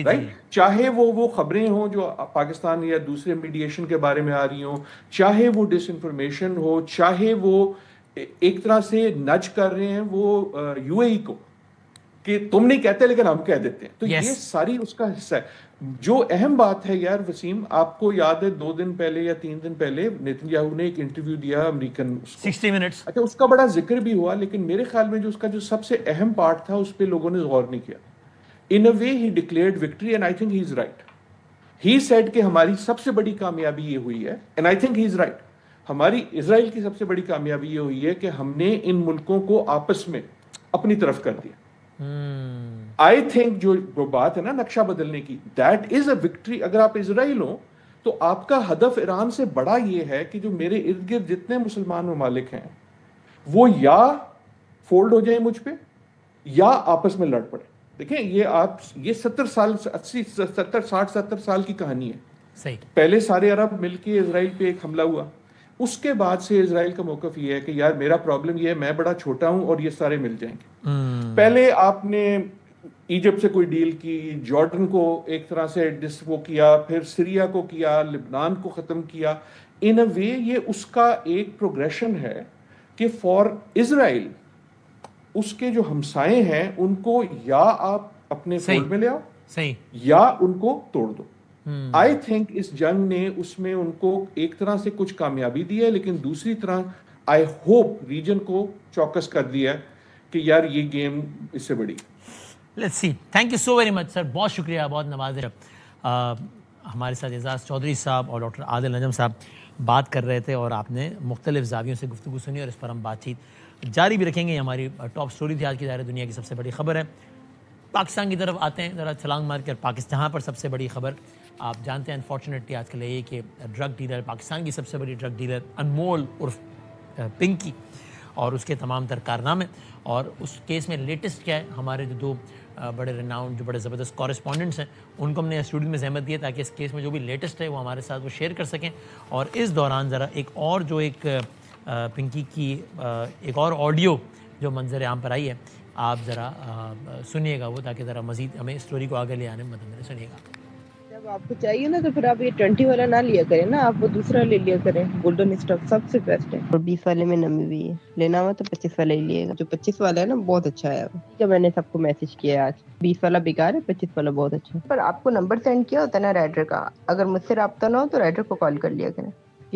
رائٹ، چاہے وہ خبریں ہوں جو پاکستان یا دوسرے میڈیشن کے بارے میں آ رہی ہوں، چاہے وہ ڈس انفارمیشن ہو، چاہے وہ ایک طرح سے نج کر رہے ہیں وہ UAE کو کہ تم نہیں کہتے لیکن ہم کہہ دیتے ہیں، تو یہ ساری اس کا حصہ ہے۔ جو اہم بات ہے یار وسیم، آپ کو یاد ہے 2 دن پہلے یا 3 دن پہلے نیتن یاہو نے ایک انٹرویو دیا امریکن 60 منٹس، اچھا اس کا بڑا ذکر بھی ہوا، لیکن میرے خیال میں جو اس کا جو سب سے اہم پارٹ تھا اس پہ لوگوں نے غور نہیں کیا۔ In a way he declared victory and I think he is right. He said کہ ہماری سب سے بڑی کامیابی یہ ہوئی ہے، and I think he is right, ہماری اسرائیل کی سب سے بڑی کامیابی یہ ہوئی ہے کہ ہم نے ان ملکوں کو آپس میں اپنی طرف کر دیا۔ آئی تھنک جو بات ہے نا نقشہ بدلنے کی، دیٹ از اے وکٹری۔ اگر آپ اسرائیل ہو تو آپ کا ہدف ایران سے بڑا یہ ہے کہ جو میرے ارد گرد جتنے مسلمان ممالک ہیں وہ یا فولڈ ہو جائیں مجھ پہ یا آپس میں لڑ پڑے۔ دیکھیں یہ 70 سال 80 70 60 70 سال کی کہانی ہے۔ صحیح، پہلے سارے عرب مل کے اسرائیل پہ ایک حملہ ہوا، اس کے بعد سے اسرائیل کا موقف یہ ہے کہ یار میرا پرابلم یہ ہے، میں بڑا چھوٹا ہوں اور یہ سارے مل جائیں گے۔ پہلے آپ نے ایجپٹ سے کوئی ڈیل کی، جارڈن کو ایک طرح سے وہ کیا، پھر سیریا کو کیا، لبنان کو ختم کیا۔ ان اے وے یہ اس کا ایک پروگریشن ہے کہ فار اسرائیل اس کے جو ہمسائے ہیں ان کو یا آپ اپنے فولڈ میں لے آؤ یا ان کو توڑ دو۔ آئی تھنک اس جنگ نے اس میں ان کو ایک طرح سے کچھ کامیابی دی ہے، لیکن دوسری طرح آئی ہوپ ریجن کو چوکس کر دیا کہ یار یہ گیم اس سے بڑی۔ Let's see, thank you so very much sir, بہت شکریہ، بہت نوازش۔ ہمارے ساتھ اعزاز چودھری صاحب اور ڈاکٹر عادل نجم صاحب بات کر رہے تھے اور آپ نے مختلف زاویوں سے گفتگو سنی اور اس پر ہم بات چیت جاری بھی رکھیں گے۔ یہ ہماری ٹاپ سٹوری تھی آج کی ظاہر دنیا کی سب سے بڑی خبر ہے۔ پاکستان کی طرف آتے ہیں ذرا چھلانگ مار کر، جہاں پر سب سے بڑی خبر آپ جانتے ہیں انفارچونیٹلی آج کل یہ کہ ڈرگ ڈیلر، پاکستان کی سب سے بڑی ڈرگ ڈیلر انمول عرف پنکی اور اس کے تمام تر کارنامے، اور اس کیس میں لیٹسٹ کیا ہے، ہمارے جو 2 بڑے ریناؤنڈ جو بڑے زبردست کورسپونڈنٹس ہیں ان کو ہم نے اسٹوڈیو میں زحمت دی ہے تاکہ اس کیس میں جو بھی لیٹسٹ ہے وہ ہمارے ساتھ وہ شیئر کر سکیں۔ اور اس دوران ذرا ایک اور جو ایک پنکی کی ایک اور آڈیو جو منظر عام پر آئی ہے، آپ ذرا سنیے گا وہ، تاکہ ذرا مزید ہمیں اسٹوری کو آگے لے آنے میں مدد ملے۔ سنیے گا۔ جب آپ کو چاہیے نا تو پھر آپ یہ 20 والا نہ لیا کریں نا، آپ وہ دوسرا لے لیا کریں، گولڈن اسٹاک سب سے بیسٹ ہے، اور 20 والے میں نمی بھی ہے، لینا ہوا تو 25 والا ہی لیے گا۔ جو 25 والا ہے نا بہت اچھا ہے، جو میں نے سب کو میسج کیا آج، 20 والا بیکار ہے، 25 والا بہت اچھا ہے۔ پر آپ کو نمبر سینڈ کیا ہوتا ہے نا رائڈر کا، اگر مجھ سے رابطہ نہ ہو تو رائڈر کو کال کر لیا کریں،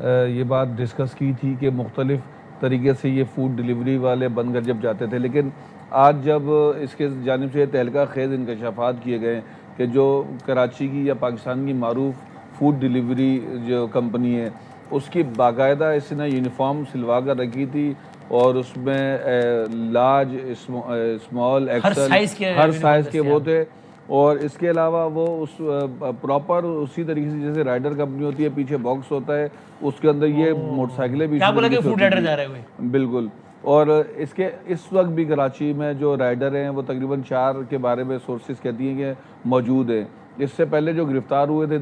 یہ بات ڈسکس کی تھی کہ مختلف طریقے سے یہ فوڈ ڈیلیوری والے بن کر جب جاتے تھے، لیکن آج جب اس کے جانب سے تہلکہ خیز انکشافات کیے گئے کہ جو کراچی کی یا پاکستان کی معروف فوڈ ڈیلیوری جو کمپنی ہے اس کی باقاعدہ اس نے یونیفارم سلوا کر رکھی تھی اور اس میں لارج اسمال ایکسل ہر سائز کے وہ تھے، اور اس کے علاوہ وہ اس پراپر اسی طریقے سے جیسے رائڈر کمپنی ہوتی ہے پیچھے باکس ہوتا ہے اس کے اندر یہ موٹر سائیکلیں بھی بالکل. اور اس وقت بھی کراچی میں جو رائڈر ہیں وہ تقریباً 4 کے بارے میں سورسز کہتی ہیں کہ موجود ہیں. اس سے پہلے جو گرفتار ہوئے تھے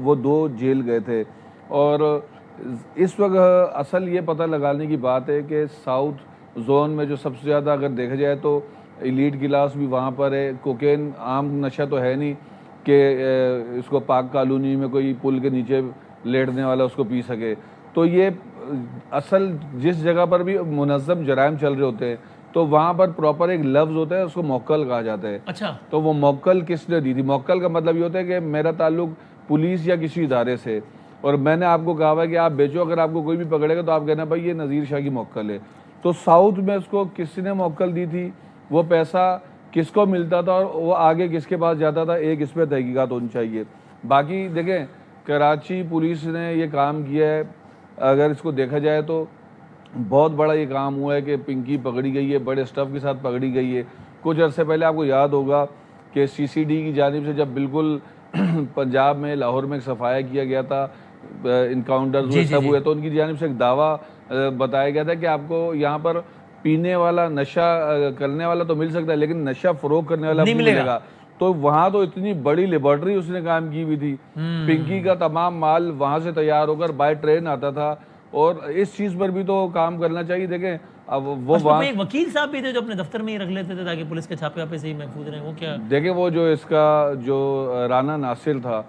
وہ 2 جیل گئے تھے. اور اس وقت اصل یہ پتہ لگانے کی بات ہے کہ ساؤتھ زون میں جو سب سے زیادہ اگر دیکھا جائے تو ایلیٹ کلاس بھی وہاں پر ہے. کوکین عام نشہ تو ہے نہیں کہ اس کو پاک کالونی میں کوئی پل کے نیچے لیٹنے والا اس کو پی سکے. تو یہ اصل جس جگہ پر بھی منظم جرائم چل رہے ہوتے ہیں تو وہاں پر پراپر ایک لفظ ہوتا ہے، اس کو موکل کہا جاتا ہے. اچھا، تو وہ موکل کس نے دی تھی؟ موکل کا مطلب یہ ہوتا ہے کہ میرا تعلق پولیس یا کسی ادارے سے، اور میں نے آپ کو کہا ہوا ہے کہ آپ بیچو، اگر آپ کو کوئی بھی پکڑے گا تو آپ کہنا بھائی یہ نذیر شاہ کی موکل ہے. تو ساؤتھ میں اس کو کس نے موکل دی تھی، وہ پیسہ کس کو ملتا تھا اور وہ آگے کس کے پاس جاتا تھا، ایک اس پہ تحقیقات ہونی چاہیے. باقی دیکھیں کراچی پولیس نے یہ کام کیا ہے، اگر اس کو دیکھا جائے تو بہت بڑا یہ کام ہوا ہے کہ پنکی پکڑی گئی ہے، بڑے سٹف کے ساتھ پکڑی گئی ہے. کچھ عرصے پہلے آپ کو یاد ہوگا کہ CCD کی جانب سے جب بالکل پنجاب میں لاہور میں ایک صفایا کیا گیا تھا، انکاؤنٹرز وہ سب ہوئے، تو ان کی جانب سے ایک دعویٰ بتایا گیا تھا کہ آپ کو یہاں پر پینے والا نشہ کرنے والا تو مل سکتا ہے لیکن نشہ فروغ کرنے والا نہیں ملے گا. تو وہاں تو اتنی بڑی لیبارٹری اس نے کام کی ہوئی تھی، پنکی کا تمام مال وہاں سے تیار ہو کر بائی ٹرین آتا تھا، اور اس چیز پر بھی تو کام کرنا چاہیے. دیکھیں اب وہ وہاں ایک وکیل صاحب بھی تھے جو اپنے دفتر میں ہی رکھ لیتے تھے تاکہ پولیس کے چھاپے واپے سے ہی محفوظ رہیں. وہ کیا دیکھیں وہ جو اس کا جو رانا ناصر تھا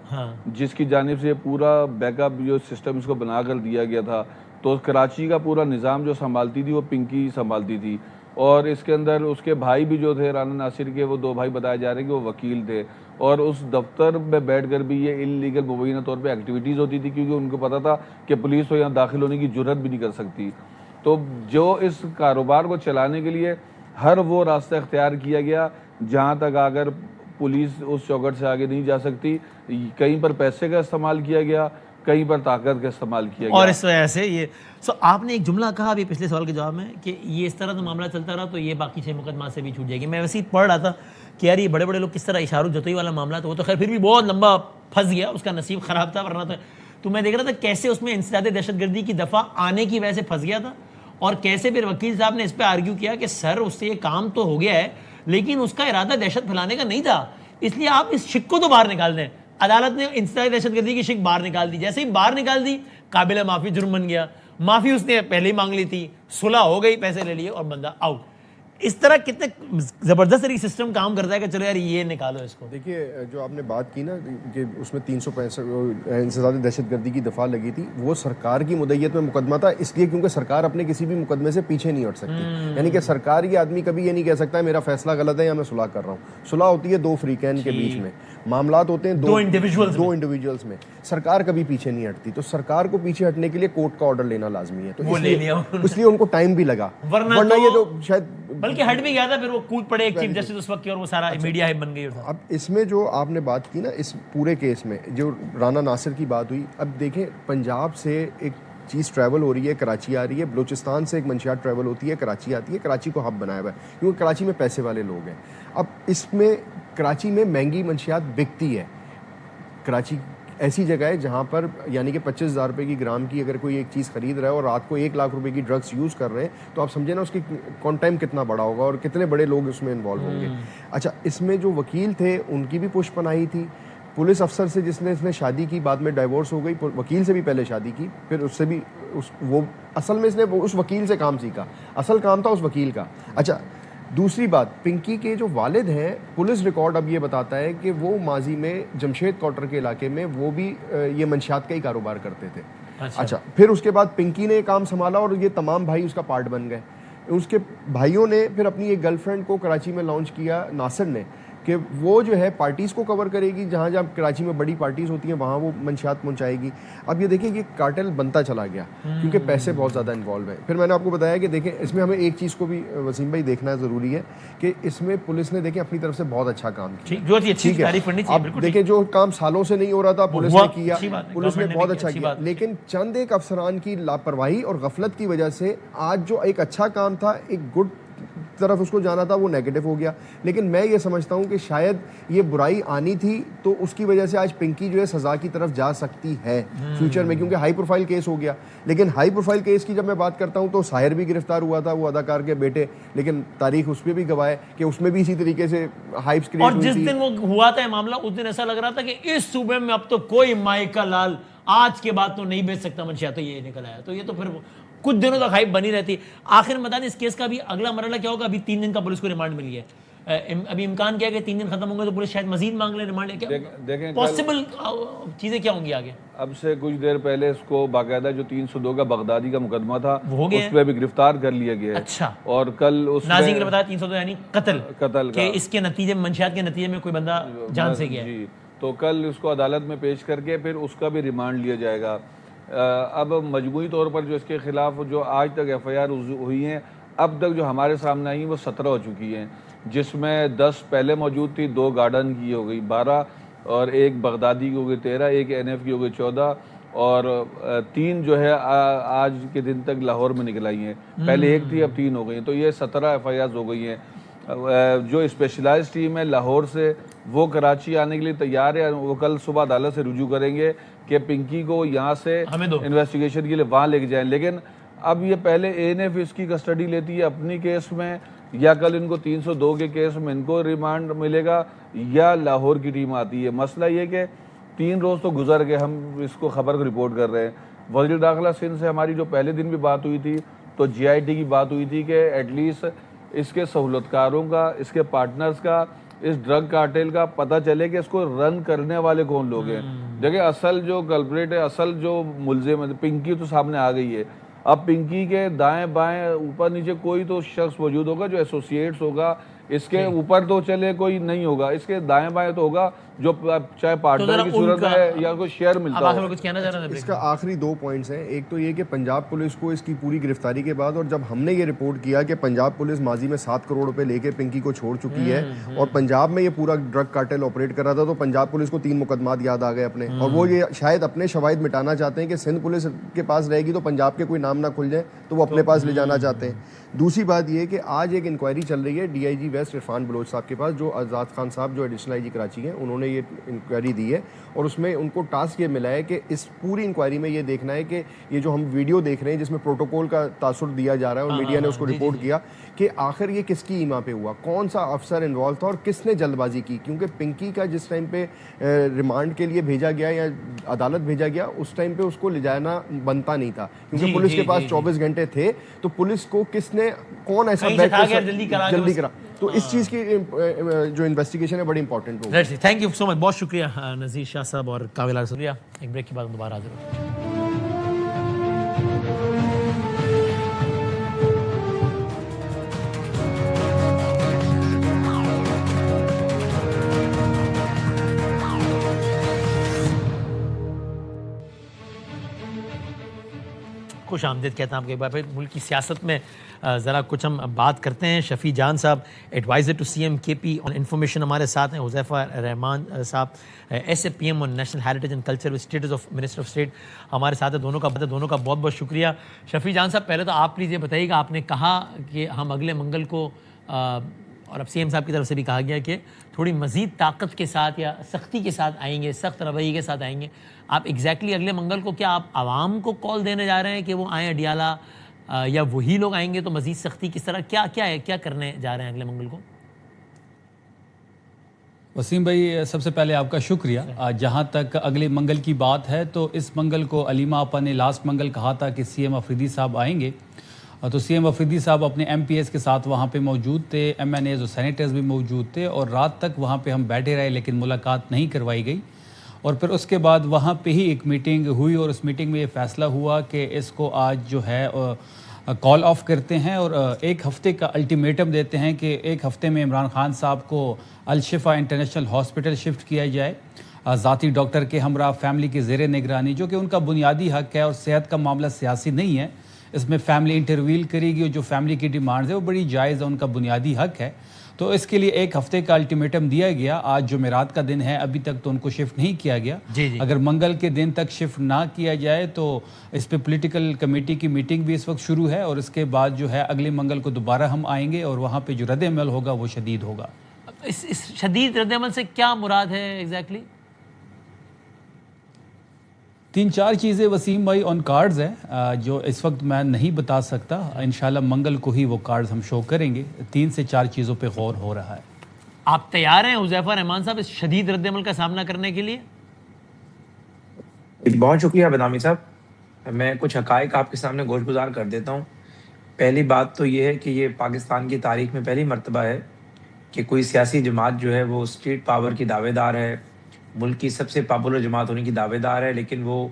جس کی جانب سے پورا بیک اپ جو سسٹم اس کو بنا کر دیا گیا تھا، تو کراچی کا پورا نظام جو سنبھالتی تھی وہ پنکی سنبھالتی تھی. اور اس کے اندر اس کے بھائی بھی جو تھے رانا ناصر کے، وہ 2 بھائی بتائے جا رہے ہیں کہ وہ وکیل تھے، اور اس دفتر میں بیٹھ کر بھی یہ انلیگل مبینہ طور پہ ایکٹیویٹیز ہوتی تھی کیونکہ ان کو پتا تھا کہ پولیس تو یہاں داخل ہونے کی جرات بھی نہیں کر سکتی. تو جو اس کاروبار کو چلانے کے لیے ہر وہ راستہ اختیار کیا گیا جہاں تک اگر پولیس اس چوکٹ سے آگے نہیں جا سکتی. کہیں پر پیسے کا استعمال کیا گیا، کہیں پر طاقت کا استعمال کیا گیا. اور اس وجہ سے یہ آپ نے ایک جملہ کہا ابھی پچھلے سوال کے جواب میں کہ یہ اس طرح تو معاملہ چلتا رہا تو یہ باقی 6 مقدمات سے بھی چھوٹ جائے گی. میں ویسے ہی پڑھ رہا تھا کہ یار یہ بڑے بڑے لوگ کس طرح اشارہ جتوئی والا معاملہ تھا، وہ تو خیر پھر بھی بہت لمبا پھنس گیا، اس کا نصیب خراب تھا، ورنہ تو میں دیکھ رہا تھا کیسے اس میں انسداد دہشت گردی کی دفعہ آنے کی وجہ سے پھنس گیا تھا، اور کیسے پھر وکیل صاحب نے اس پہ آرگیو کیا کہ سر اس سے یہ کام تو ہو گیا ہے لیکن اس کا ارادہ دہشت پھیلانے کا نہیں تھا، اس لیے آپ اس شک کو تو باہر نکال دیں. عدالت نے انسداد دہشت گردی کی شک باہر نکال دی، جیسے ہی باہر نکال دی قابل معافی جرم بن گیا. معافی اس نے پہلے ہی مانگ لی تھی، صلح ہو گئی، پیسے لے لیے اور بندہ آؤٹ. اس طرح کتنے زبردست طریقے سسٹم کام کرتا ہے کہ چلو یار یہ نکالو اس کو. دیکھیے جو آپ نے بات کی نا کہ اس میں 365 انسداد دہشت گردی کی دفعہ لگی تھی، وہ سرکار کی مدعیت میں مقدمہ تھا، اس لیے کیونکہ سرکار اپنے کسی بھی مقدمے سے پیچھے نہیں ہٹ سکتی. یعنی کہ سرکار یہ آدمی کبھی یہ نہیں کہہ سکتا ہے میرا فیصلہ غلط ہے یا میں صلح کر رہا ہوں. صلح ہوتی ہے 2 فریقین کے بیچ میں، معاملات ہوتے ہیں 2 انڈیویجولز میں. سرکار کبھی پیچھے نہیں ہٹتی، تو سرکار کو پیچھے ہٹنے کے لیے کورٹ کا آرڈر لینا لازمی ہے، تو اس لیے ان کو ٹائم بھی لگا، ورنہ یہ جو شاید بلکہ ہٹ بھی گیا تھا، پھر وہ کود پڑے ایک چیف جسٹس اس وقت کی اور وہ سارا میڈیا ہائپ بن گئی. اب اس میں جو آپ نے بات کی نا اس پورے کیس میں جو رانا ناصر کی بات ہوئی، اب دیکھیں پنجاب سے ایک چیز ٹریول ہو رہی ہے، کراچی آ رہی ہے، بلوچستان سے ایک منشیات ٹریول ہوتی ہے، کراچی آتی ہے، کراچی کو ہب بنایا ہوا ہے کیونکہ کراچی میں پیسے والے لوگ ہیں. اب اس میں کراچی میں مہنگی منشیات بکتی ہے. کراچی ایسی جگہ ہے جہاں پر یعنی کہ 25,000 روپے کی گرام کی اگر کوئی ایک چیز خرید رہا ہے اور رات کو 1 لاکھ روپے کی ڈرگس یوز کر رہے ہیں تو آپ سمجھیں نا اس کی کونٹائم کتنا بڑا ہوگا اور کتنے بڑے لوگ اس میں انوالو ہوں گے. اچھا اس میں جو وکیل تھے ان کی بھی پش پناہی تھی. پولیس افسر سے جس نے اس نے شادی کی، بعد میں ڈائیورس ہو گئی، وکیل سے بھی پہلے شادی کی، پھر اس سے بھی وہ اصل میں اس نے اس وکیل سے کام سیکھا، اصل کام تھا اس وکیل کا. اچھا دوسری بات، پنکی کے جو والد ہیں، پولیس ریکارڈ اب یہ بتاتا ہے کہ وہ ماضی میں جمشید کوارٹر کے علاقے میں وہ بھی یہ منشیات کا ہی کاروبار کرتے تھے. اچھا پھر اس کے بعد پنکی نے کام سنبھالا اور یہ تمام بھائی اس کا پارٹ بن گئے. اس کے بھائیوں نے پھر اپنی ایک گرل فرینڈ کو کراچی میں لانچ کیا، ناصر نے، کہ وہ جو ہے پارٹیز کو کور کرے گی, جہاں جہاں کراچی میں بڑی پارٹیز ہوتی ہیں وہاں وہ منشیات پہنچائے گی. اب یہ دیکھیں یہ کارٹل بنتا چلا گیا کیونکہ پیسے بہت زیادہ انوالو ہیں. پھر میں نے آپ کو بتایا کہ دیکھیں اس میں ہمیں ایک چیز کو بھی وسیم بھائی دیکھنا ضروری ہے کہ اس میں پولیس نے دیکھیں اپنی طرف سے بہت اچھا کام کیا. ٹھیک ہے, اب دیکھیں جو کام سالوں سے نہیں ہو رہا تھا پولیس نے کیا, پولیس نے بہت اچھا کیا, لیکن چند ایک افسران کی لاپرواہی اور غفلت کی وجہ سے آج جو ایک اچھا کام تھا, ایک گڈ طرف اس کو جانا تھا, وہ نیگیٹو ہو گیا. لیکن میں یہ سمجھتا ہوں کہ شاید یہ برائی آنی تھی تو اس کی وجہ سے آج پنکی جو ہے سزا کی طرف جا سکتی ہے فیوچر میں, کیونکہ ہائی پروفائل کیس ہو گیا. لیکن ہائی پروفائل کیس کی جب میں بات کرتا ہوں تو ساحر بھی گرفتار ہوا تھا, وہ اداکار کے بیٹے, لیکن تاریخ اس پہ بھی گواہ ہے کہ اس میں بھی اسی طریقے سے ہائپس کریٹ ہوئی تھی. اور جس دن وہ ہوا تھا معاملہ اس دن ایسا لگ رہا تھا کہ اس صوبے میں اب تو کوئی مائیکا لال آج کے بعد تو نہیں بیچ سکتا منشیات, تو یہ نکل آیا. تو یہ تو پھر کچھ دنوں تک ہائپ بنی رہتی. آخر میں بتا دیں اس کیس کا بھی اگلا مرحلہ کیا ہوگا؟ ابھی 3 دن کا پولیس کو ریمانڈ ملی ہے, ابھی امکان کیا کہ 3 دن ختم ہوں گے تو پولیس شاید مزید مانگ لے ریمانڈ. کیا پاسبل چیزیں کیا ہوں گی آگے؟ اب سے کچھ دیر پہلے اس کو باقاعدہ جو 302 کا بغدادی کا مقدمہ تھا اس پہ بھی گرفتار کر لیا گیا ہے. اچھا, اور کل اس ناظرین کے لیے بتایا 302 یعنی قتل کہ اس کے نتیجے میں منشیات کے نتیجے میں کوئی بندہ جان سے گیا ہے. تو کل اس کو عدالت میں پیش کر کے پھر اس کا بھی ریمانڈ لیا جائے گا. اب مجموعی طور پر جو اس کے خلاف جو آج تک ایف آئی آر ہوئی ہیں, اب تک جو ہمارے سامنے آئی ہیں وہ 17 ہو چکی ہیں, جس میں 10 پہلے موجود تھی, 2 گارڈن کی ہو گئی 12, اور 1 بغدادی کی ہو گئی 13, 1 این ایف کی ہو گئی 14, اور 3 جو ہے آج کے دن تک لاہور میں نکل آئی ہیں. پہلے 1 تھی اب 3 ہو گئی ہیں. تو یہ 17 ایف آئی آرز ہو گئی ہیں. جو اسپیشلائز ٹیم ہے لاہور سے وہ کراچی آنے کے لیے تیار ہے. وہ کل صبح عدالت سے رجوع کریں گے کہ پنکی کو یہاں سے انویسٹیگیشن کے لیے وہاں لے کے جائیں. لیکن اب یہ پہلے اے این ایف اس کی کسٹڈی لیتی ہے اپنی کیس میں, یا کل ان کو 302 کے کیس میں ان کو ریمانڈ ملے گا, یا لاہور کی ٹیم آتی ہے. مسئلہ یہ کہ 3 روز تو گزر گئے, ہم اس کو خبر کو رپورٹ کر رہے ہیں. وزیر داخلہ سندھ سے ہماری جو پہلے دن بھی بات ہوئی تھی تو جی آئی ٹی کی بات ہوئی تھی کہ ایٹ لیسٹ اس کے سہولتکاروں کا, اس کے پارٹنرز کا, اس ڈرگ کارٹیل کا پتہ چلے کہ اس کو رن کرنے والے کون لوگ ہیں. دیکھیں اصل جو کلپریٹ ہے, اصل جو ملزم ہے, پنکی تو سامنے آ گئی ہے. اب پنکی کے دائیں بائیں اوپر نیچے کوئی تو شخص موجود ہوگا جو ایسوسیٹس ہوگا, اس کے اوپر تو چلے کوئی نہیں ہوگا, اس کے دائیں بائیں تو ہوگا جو چاہے پارٹنر کی صورت ہے یا کوئی شیئر ملتا ہو. اس کا آخری 2 پوائنٹس ہیں. ایک تو یہ کہ پنجاب پولیس کو اس کی پوری گرفتاری کے بعد, اور جب ہم نے یہ رپورٹ کیا کہ پنجاب پولیس ماضی میں 7 کروڑ روپے لے کے پنکی کو چھوڑ چکی ہے اور پنجاب میں یہ پورا ڈرگ کارٹل آپریٹ کر رہا تھا, تو پنجاب پولیس کو 3 مقدمات یاد آ گئے اپنے, اور وہ یہ شاید اپنے شواہد مٹانا چاہتے ہیں کہ سندھ پولیس کے پاس رہے گی تو پنجاب کے کوئی نام نہ کھل جائے, تو وہ اپنے پاس لے جانا چاہتے ہیں. دوسری بات یہ کہ آج ایک انکوائری چل رہی ہے D I G west Irfan Baloch صاحب کے پاس, جو آزاد خان صاحب جو ایڈیشنل آئی جی کراچی ہیں, انہوں نے یہ انکوائری دی ہے, اور اس میں ان کو ٹاسک یہ ملا ہے کہ اس پوری انکوائری میں یہ دیکھنا ہے کہ یہ جو ہم ویڈیو دیکھ رہے ہیں جس میں پروٹوکول کا تاثر دیا جا رہا ہے, اور میڈیا نے اس کو رپورٹ کیا کہ آخر یہ کس کی ایما پہ ہوا, کون سا افسر انوالو تھا اور کس نے جلد بازی کی. کیونکہ پنکی کا جس ٹائم پہ ریمانڈ کے لیے بھیجا گیا یا عدالت بھیجا گیا, اس ٹائم پہ اس کو لے جانا بنتا نہیں تھا, کیونکہ پولیس کے پاس 24 گھنٹے تھے. تو پولیس کو کس نے, کون ایسا جلدی کرا, تو اس چیز کی جو انویسٹیگیشن ہے بڑی امپورٹنٹ ہوگی. تھینک یو سو مچ, بہت شکریہ نذیر شاہ صاحب اور کاویلار سوریا. ایک بریک کے بعد دوبارہ حاضر ہوں. خوش آمدید کہتا ہوں آپ کے ایک بار پھر. ملک کی سیاست میں ذرا کچھ ہم بات کرتے ہیں. شفیع جان صاحب ایڈوائزر ٹو سی ایم کے پی آن انفارمیشن ہمارے ساتھ ہیں. حذیفہ رحمان صاحب S A P M on national heritage and culture with status of minister of state ہمارے ساتھ ہیں. دونوں کا بہت بہت شکریہ. شفیع جان صاحب پہلے تو آپ پلیز یہ بتائیے کہ آپ نے کہا کہ ہم اگلے منگل کو, اور اب سی ایم صاحب کی طرف سے بھی کہا گیا کہ تھوڑی مزید طاقت کے ساتھ یا سختی کے ساتھ آئیں گے, سخت رویے کے ساتھ آئیں گے. آپ ایگزیکٹلی اگلے منگل کو کیا آپ عوام کو کال دینے جا رہے ہیں کہ وہ آئیں اڈیالہ, یا وہی لوگ آئیں گے تو مزید سختی کس طرح, کیا کرنے جا رہے ہیں اگلے منگل کو؟ وسیم بھائی سب سے پہلے آپ کا شکریہ. جہاں تک اگلے منگل کی بات ہے تو اس منگل کو علیمہ آپا نے لاسٹ منگل کہا تھا کہ سی ایم افریدی صاحب آئیں گے, تو سی ایم افریدی صاحب اپنے ایم پی ایس کے ساتھ وہاں پہ موجود تھے, ایم این ایز اور سینیٹرز بھی موجود تھے, اور رات تک وہاں پہ ہم بیٹھے رہے لیکن ملاقات نہیں کروائی گئی. اور پھر اس کے بعد وہاں پہ ہی ایک میٹنگ ہوئی, اور اس میٹنگ میں یہ فیصلہ ہوا کہ اس کو آج جو ہے کال آف کرتے ہیں اور ایک ہفتے کا الٹیمیٹم دیتے ہیں کہ ایک ہفتے میں عمران خان صاحب کو الشفا انٹرنیشنل ہاسپٹل شفٹ کیا جائے ذاتی ڈاکٹر کے ہمراہ فیملی کے زیر نگرانی، جو کہ ان کا بنیادی حق ہے اور صحت کا معاملہ سیاسی نہیں ہے، اس میں فیملی انٹرویل کرے گی اور جو فیملی کی ڈیمانڈز ہے وہ بڑی جائز ہے، ان کا بنیادی حق ہے۔ تو اس کے لیے ایک ہفتے کا الٹیمیٹم دیا گیا، آج جمعرات کا دن ہے، ابھی تک تو ان کو شفٹ نہیں کیا گیا۔ اگر منگل کے دن تک شفٹ نہ کیا جائے تو اس پہ پولیٹیکل کمیٹی کی میٹنگ بھی اس وقت شروع ہے اور اس کے بعد جو ہے اگلے منگل کو دوبارہ ہم آئیں گے اور وہاں پہ جو رد عمل ہوگا وہ شدید ہوگا۔ اس شدید رد عمل سے کیا مراد ہے ایگزیکٹلی؟ 3-4 چیزیں وسیم بھائی آن کارڈز ہیں جو اس وقت میں نہیں بتا سکتا، انشاءاللہ منگل کو ہی وہ کارڈز ہم شو کریں گے۔ 3 سے 4 چیزوں پہ غور ہو رہا ہے۔ آپ تیار ہیں حذیفہ رحمان صاحب اس شدید رد عمل کا سامنا کرنے کے لیے؟ بہت شکریہ بدامی صاحب، میں کچھ حقائق آپ کے سامنے گوش گزار کر دیتا ہوں۔ پہلی بات تو یہ ہے کہ یہ پاکستان کی تاریخ میں پہلی مرتبہ ہے کہ کوئی سیاسی جماعت جو ہے وہ اسٹیٹ پاور کی دعوے دار ہے، ملک کی سب سے پاپولر جماعت ہونے کی دعوے دار ہے، لیکن وہ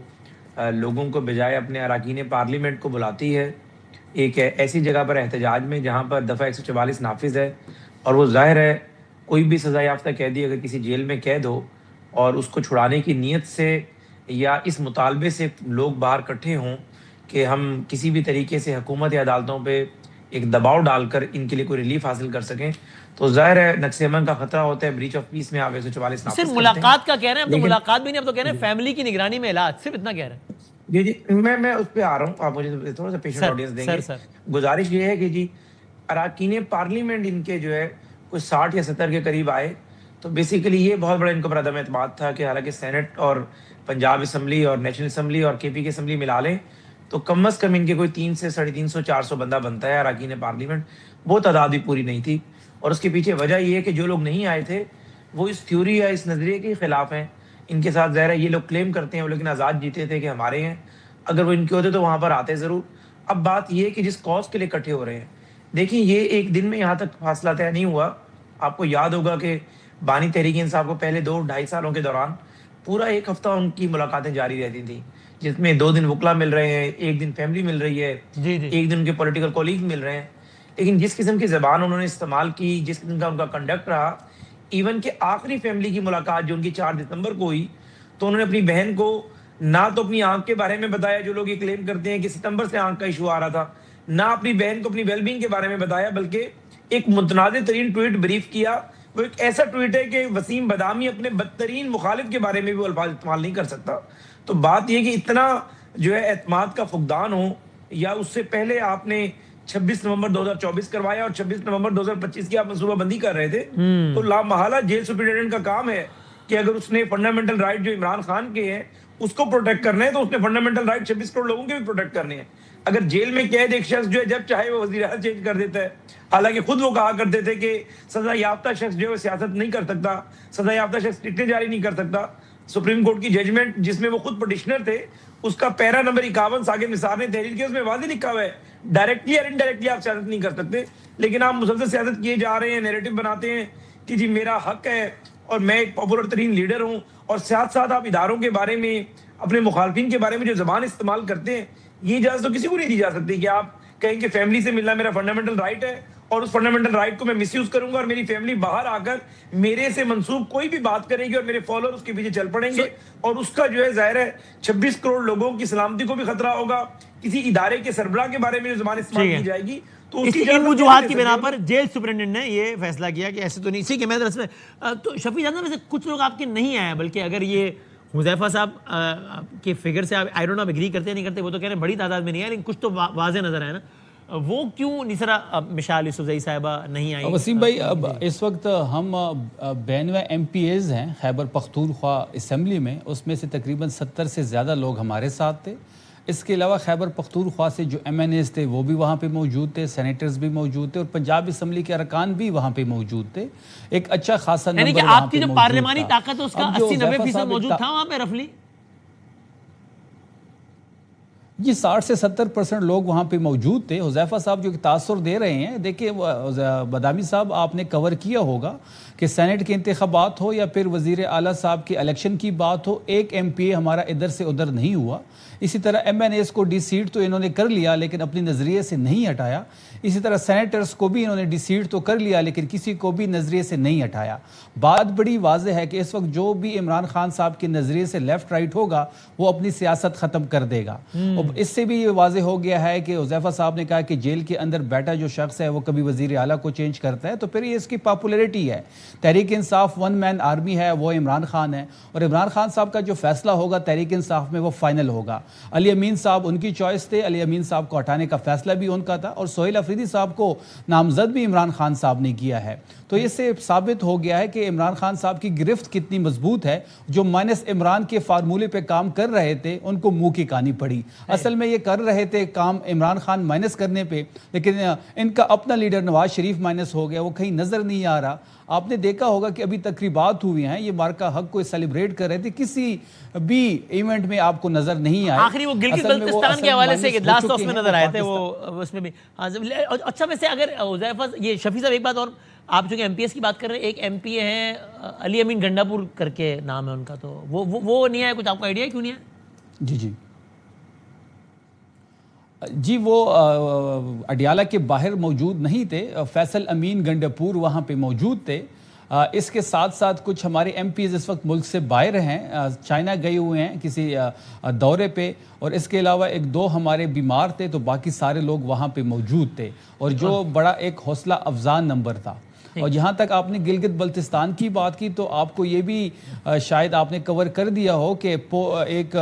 لوگوں کو بجائے اپنے اراکین پارلیمنٹ کو بلاتی ہے ایک ایسی جگہ پر احتجاج میں جہاں پر دفعہ 144 نافذ ہے، اور وہ ظاہر ہے کوئی بھی سزا یافتہ قیدی اگر کسی جیل میں قید ہو اور اس کو چھڑانے کی نیت سے یا اس مطالبے سے لوگ باہر اکٹھے ہوں کہ ہم کسی بھی طریقے سے حکومت یا عدالتوں پہ ایک دباؤ ڈال کر ان کے لیے کوئی ریلیف حاصل کر سکیں، تو ظاہر ہے نقص امن کا خطرہ ہوتا ہے، بریچ آف پیس میں آپ 144 نافذ صرف ملاقات کا کہہ رہے ہیں، اب تو ملاقات بھی نہیں، اب تو کہہ رہے ہیں فیملی کی نگرانی میں علاج، صرف اتنا کہہ رہے ہیں۔ جی میں اس پہ آ رہا ہوں، آپ مجھے تھوڑا سا پیشنٹ آڈینس دیں گے۔ گزارش یہ ہے کہ جی اراکین پارلیمنٹ ان کے جو ہے کوئی 60 یا 70 کے قریب آئے، تو بیسیکلی یہ بہت بڑا ان کو پر عدم اعتماد تھا کہ حالانکہ سینٹ اور پنجاب اسمبلی اور نیشنل اسمبلی اور کے پی کی اسمبلی ملا لیں تو کم از کم ان کے کوئی 300 سے 350 400 بندہ بنتا ہے اراکین پارلیمنٹ، وہ تعداد بھی پوری نہیں تھی۔ اور اس کے پیچھے وجہ یہ ہے کہ جو لوگ نہیں آئے تھے وہ اس تھیوری یا اس نظریے کے خلاف ہیں، ان کے ساتھ ظاہر ہے یہ لوگ کلیم کرتے ہیں وہ لیکن آزاد جیتے تھے کہ ہمارے ہیں، اگر وہ ان کے ہوتے تو وہاں پر آتے ضرور۔ اب بات یہ ہے کہ جس کاز کے لیے اکٹھے ہو رہے ہیں، دیکھیں یہ ایک دن میں یہاں تک فاصلہ طے نہیں ہوا۔ آپ کو یاد ہوگا کہ بانی تحریک انصاف کو پہلے 2-2.5 سالوں کے دوران پورا ایک ہفتہ ان کی ملاقاتیں جاری رہتی تھیں، جس میں 2 دن وکلا مل رہے ہیں، 1 دن فیملی مل رہی ہے، 1 دن ان کے پولیٹیکل کولیگ مل رہے ہیں، لیکن جس قسم کی زبان انہوں نے استعمال کی، جس قسم کا ان کا کنڈکٹ رہا، ایون کہ آخری فیملی کی ملاقات جو ان کی 4 دسمبر کو ہوئی تو انہوں نے اپنی بہن کو نہ تو اپنی آنکھ کے بارے میں بتایا، جو لوگ یہ کلیم کرتے ہیں کہ ستمبر سے آنکھ کا ایشو آ رہا تھا، نہ اپنی بہن کو اپنی ویل بینگ کے بارے میں بتایا، بلکہ ایک متنازع ترین ٹویٹ بریف کیا۔ وہ ایک ایسا ٹویٹ ہے کہ وسیم بدامی اپنے بدترین مخالف کے بارے میں بھی وہ الفاظ استعمال نہیں کر سکتا۔ تو بات یہ کہ اتنا جو ہے اعتماد کا فقدان ہو، یا اس سے پہلے آپ نے 26 نومبر 2024 کروایا اور 26 نومبر 2025 کی آپ منصوبہ بندی کر رہے تھے، تو لامحالہ جیل سپرنٹینڈنٹ کا کام ہے کہ اگر اس نے فنڈامنٹل رائٹ جو عمران خان کے ہیں اس کو پروٹیکٹ کرنا ہے تو اس نے فنڈامنٹل رائٹ 26 کروڑ لوگوں کے بھی پروٹیکٹ کرنے ہیں۔ اگر جیل میں قید ایک شخص جو ہے جب چاہے وہ وزیر اعظم چینج کر دیتا ہے، حالانکہ خود وہ کہا کرتے تھے کہ سزا یافتہ شخص جو ہے سیاست نہیں کر سکتا، سزا یافتہ شخص ٹکٹیں جاری نہیں کر سکتا۔ سپریم کورٹ کی ججمنٹ جس میں وہ خود پٹیشنر تھے، اس کا پیرا نمبر 51 ساکن نثار نے تحریر کیا، اس میں واضح لکھا ہوا ہے ڈائریکٹلی اور انڈائریکٹلی آپ سیاست نہیں کر سکتے، لیکن آپ مسلسل سیاست کیے جا رہے ہیں، نیریٹو بناتے ہیں کہ جی میرا حق ہے اور میں ایک پاپولر ترین لیڈر ہوں، اور ساتھ ساتھ آپ اداروں کے بارے میں، اپنے مخالفین کے بارے میں جو زبان استعمال کرتے ہیں، یہ اجازت تو کسی کو نہیں دی جا سکتی کہ آپ کہیں کہ فیملی سے ملنا میرا فنڈامنٹل رائٹ ہے اور اس فنڈامنٹل رائٹ کو میں مس یوز کروں گا اور میری فیملی باہر آ کر میرے سے منسوب کوئی بھی بات کرے گی اور میرے فالوور اس کے پیچھے چل پڑیں گے، اور اس کا جو ہے ظاہر ہے 26 کروڑ لوگوں کی سلامتی کو بھی خطرہ ہوگا، کسی ادارے کے سربراہ کے بارے میں جو زبان استعمال کی جائے گی تو اس کی وجوہات کی بنا پر جیل سپرنٹینڈنٹ نے یہ فیصلہ کیا کہ ایسے تو نہیں ٹھیک ہے۔ میں درس میں تو شفیع جانتا میں سے کچھ لوگ آپ کے نہیں آئے، بلکہ اگر یہ حذیفہ صاحب کے فگر سے آپ آئی ڈونٹ نو آپ اگری کرتے نہیں کرتے، وہ تو کہہ رہے ہیں بڑی تعداد میں نہیں ہے، لیکن کچھ تو واضح نظر آئے نا، وہ کیوں نثرا مشال یوسفزئی صاحبہ نہیں آئی؟ وسیم بھائی اب اس وقت ہم 92 MPAs ہیں خیبر پختونخوا اسمبلی میں، اس میں سے تقریباً 70 سے زیادہ لوگ ہمارے ساتھ تھے۔ اس کے علاوہ خیبر پختونخوا سے جو MNAs تھے وہ بھی وہاں پہ موجود تھے، سینیٹرز بھی موجود تھے، اور پنجاب اسمبلی کے ارکان بھی وہاں پہ موجود تھے۔ ایک اچھا خاصا نمبر یعنی کہ آپ کی جو پارلیمانی طاقت ہے اس کا 80-90% موجود تھا وہاں پہ رفلی؟ جی 60 سے 70% لوگ وہاں پہ موجود تھے. حذیفہ صاحب جو کہ تاثر دے رہے ہیں, دیکھیں بادامی صاحب آپ نے کور کیا ہوگا کہ سینٹ کے انتخابات ہو یا پھر وزیر اعلیٰ صاحب کے الیکشن کی بات ہو, ایک ایم پی اے ہمارا ادھر سے ادھر نہیں ہوا. اسی طرح ایم این ایز کو ڈی سیٹ تو انہوں نے کر لیا لیکن اپنی نظریے سے نہیں ہٹایا. اسی طرح سینیٹرز کو بھی انہوں نے ڈی سیٹ تو کر لیا لیکن کسی کو بھی نظریے سے نہیں ہٹایا. بات بڑی واضح ہے کہ اس وقت جو بھی عمران خان صاحب کے نظریے سے لیفٹ رائٹ ہوگا وہ اپنی سیاست ختم کر دے گا. اس سے بھی یہ واضح ہو گیا ہے کہ حذیفہ صاحب نے کہا کہ جیل کے اندر بیٹھا جو شخص ہے وہ کبھی وزیر اعلیٰ کو چینج کرتا ہے تو پھر یہ اس کی پاپولیرٹی ہے. Tehreek Insaf one man army ہے, وہ عمران خان ہے, اور عمران خان صاحب کا جو فیصلہ ہوگا تحریک انصاف میں وہ فائنل ہوگا. علی امین صاحب ان کی چوائس تھے, علی امین صاحب کو ہٹانے کا فیصلہ بھی ان کا تھا, اور سہیل افریدی صاحب کو نامزد بھی عمران خان صاحب نے کیا ہے. تو اس سے ثابت ہو گیا ہے کہ عمران خان صاحب کی گرفت کتنی مضبوط ہے. جو مائنس عمران کے فارمولے پہ کام کر رہے تھے ان کو منہ کی کہانی پڑی. اصل میں یہ کر رہے تھے کام عمران خان مائنس کرنے پہ, لیکن ان کا اپنا لیڈر نواز شریف مائنس ہو گیا, وہ کہیں نظر نہیں آ رہا. آپ نے دیکھا ہوگا کہ ابھی تقریبات ہوئی ہیں, یہ مارکا حق کو سیلیبریٹ کر رہے تھے, کسی بھی ایونٹ میں آپ کو نظر نہیں آئے. آخری وہ گلگت بلتستان کے حوالے سے لاسٹ اس میں نظر آئے تھے, وہ اس میں بھی. اچھا ویسے اگر حذیفہ یہ شفیع صاحب ایک بات اور, آپ جو کہ ایم پی ایس کی بات کر رہے ہیں, ایک ایم پی اے ہیں علی امین گنڈاپور کر کے نام ہے ان کا, تو وہ نہیں آیا, کچھ آپ کا آئیڈیا ہے کیوں نہیں آیا؟ جی وہ اڈیالہ کے باہر موجود نہیں تھے, فیصل امین گنڈاپور وہاں پہ موجود تھے. اس کے ساتھ ساتھ کچھ ہمارے ایم پیز اس وقت ملک سے باہر ہیں, چائنا گئے ہوئے ہیں کسی دورے پہ, اور اس کے علاوہ ایک دو ہمارے بیمار تھے, تو باقی سارے لوگ وہاں پہ موجود تھے, اور جو بڑا ایک حوصلہ افزا نمبر تھا. اور جہاں تک آپ نے گلگت بلتستان کی بات کی تو آپ کو یہ بھی شاید آپ نے کور کر دیا ہو کہ ایک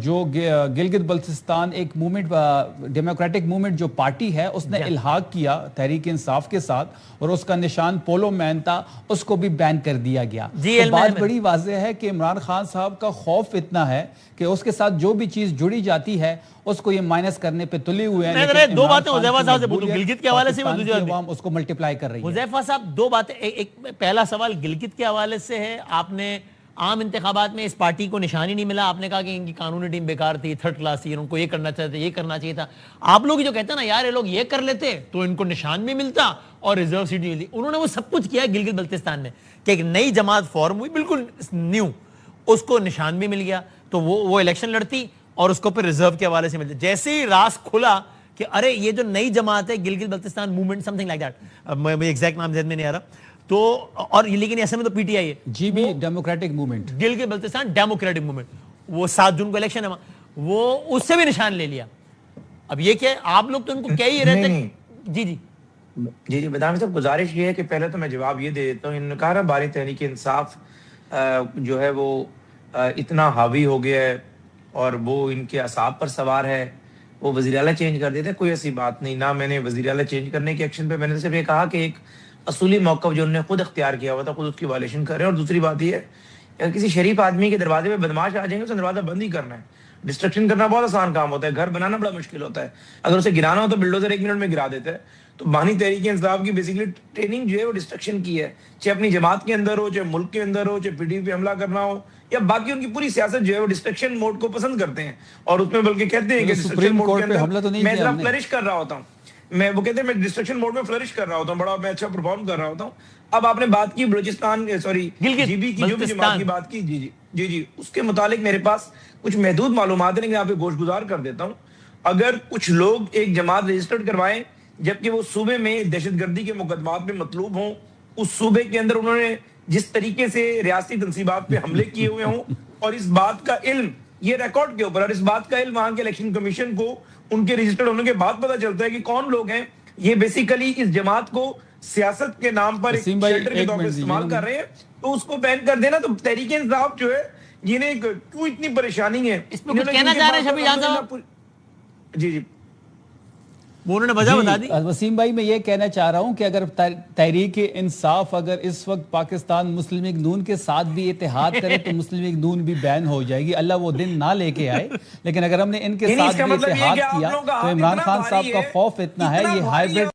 جو گلگت بلتستان ایک موومنٹ, ڈیموکریٹک موومنٹ جو پارٹی ہے, اس نے الحاق کیا تحریک انصاف کے ساتھ, اور اس کا نشان پولو مین تھا, اس کو بھی بین کر دیا گیا. بات بڑی واضح ہے کہ عمران خان صاحب کا خوف اتنا ہے کہ اس کے ساتھ جو بھی چیز جڑی جاتی ہے اس کو یہ مائنس کرنے پہ تلے ہوئے ہیں. دو باتیں حذیفہ صاحب سے پوچھوں گلگت کے حوالے سے, عوام اس کو ملٹیپلائی کر رہی ہے. حذیفہ صاحب دو باتیں, ایک پہلا سوال گلگت کے حوالے سے ہے. آپ نے عام انتخابات میں اس پارٹی کو نشان ہی نہیں ملا, آپ نے کہا کہ ان کی قانونی ٹیم بیکار تھی, تھرڈ کلاس تھی, ان کو یہ کرنا چاہتے, یہ کرنا چاہیے تھا. آپ لوگ جو کہتے ہیں نا یار یہ لوگ یہ کر لیتے تو ان کو نشان بھی ملتا اور ریزرو سیٹ بھی ملتی, انہوں نے وہ سب کچھ کیا گلگت بلتستان میں کہ ایک نئی جماعت فارم ہوئی بالکل نیو, اس کو نشان بھی مل گیا, تو وہ الیکشن لڑتی اور اس کو پھر ریزرو کے حوالے سے ملتا. جیسے ہی راز کھلا کہ ارے یہ جو نئی جماعت ہے Gilgit Baltistan movement some thing like that, مجھے ایگزیکٹ نام ذہن میں نہیں آ رہا, تو اور لیکن ایسے میں تو پی ٹی آئی ہے, جی بھی democratic movement, Gilgit Baltistan democratic movement, وہ 7 جون کو الیکشن ہے, وہ اس سے بھی نشان لے لیا. اب یہ کیا آپ لوگ تو ان کو کیا ہی رہتے ہیں. جی جی جی جی بدامی صاحب, گزارش یہ ہے کہ پہلے تو میں جواب یہ دے دیتا ہوں. انہوں نے کہا نا باری تحریک انصاف جو ہے وہ اتنا حاوی ہو گیا ہے اور وہ ان کے اعصاب پر سوار ہے, وہ وزیر اعلیٰ چینج کر دیتے. کوئی ایسی بات نہیں, نہ میں نے وزیر اعلیٰ چینج کرنے کے ایکشن پہ, میں نے صرف یہ کہا کہ ایک اصولی موقف جو انہوں نے خود اختیار کیا ہوا تھا خود اس کی وائلیشن کر رہے ہیں. اور دوسری بات یہ ہے کہ کسی شریف آدمی کے دروازے پہ بدماش آ جائیں گے, اسے دروازہ بند ہی کرنا ہے. ڈسٹرکشن کرنا بہت آسان کام ہوتا ہے, گھر بنانا بڑا مشکل ہوتا ہے. اگر اسے گرانا ہو تو بلڈوزر 1 منٹ میں گرا دیتا ہے. تو بانی تحریک انصاف کی بیسیکلی ٹریننگ جو ہے وہ ڈسٹرکشن کی ہے, چاہے اپنی جماعت کے اندر ہو, چاہے ملک کے اندر ہو, چاہے پی ٹی پی پہ حملہ کرنا ہو, یا باقی ان کی پوری سیاست جو ہے وہ ڈسٹرکشن موڈ کو پسند کرتے ہیں. اور اس میں بلکہ کہتے ہیں کہ ڈسٹرکشن موڈ کے اندر میں ذرا فلرش کر رہا ہوتا ہوں, وہ کہتے ہیں میں ڈسٹرکشن موڈ میں فلرش کر رہا ہوتا ہوں, بڑا میں اچھا پرفارم کر رہا ہوتا ہوں. اب آپ نے بات کی بلوچستان, سوری جی بی کی جو بھی جماعت کی بات کی, جی اس کے متعلق میرے پاس کچھ محدود معلومات ہیں, لیکن آپ کو گوش گزار کر دیتا ہوں. اگر کچھ لوگ ایک جماعت رجسٹرڈ کروائیں جبکہ وہ صوبے میں دہشت گردی کے مقدمات میں مطلوب ہوں, اس صوبے کے اندر انہوں نے جس طریقے سے ریاستی تنصیبات پہ حملے کیے ہوئے ہوں, اور اس بات کا علم یہ ریکارڈ کے اوپر, اور اس بات کا علم وہاں کے الیکشن کمیشن کو ان کے رجسٹرڈ ہونے کے بعد پتہ چلتا ہے کہ کون لوگ ہیں یہ بیسیکلی اس جماعت کو سیاست کے نام پر ایک شیلٹر کے طور پر استعمال کر رہے ہیں, تو اس کو بین کر دینا. تو تحریک انصاف جو ہے جنہیں کیوں اتنی پریشانی ہے, اس میں کچھ کہنا چاہ رہے ہیں شفیع جان صاحب؟ جی وہ انہوں نے وجہ بتا دی. وسیم بھائی میں یہ کہنا چاہ رہا ہوں کہ اگر تحریک انصاف اگر اس وقت پاکستان مسلم لیگ نون کے ساتھ بھی اتحاد کرے تو مسلم لیگ نون بھی بین ہو جائے گی. اللہ وہ دن نہ لے کے آئے, لیکن اگر ہم نے ان کے ساتھ بھی اتحاد کیا تو عمران خان صاحب کا خوف اتنا ہے, یہ ہائیبریڈ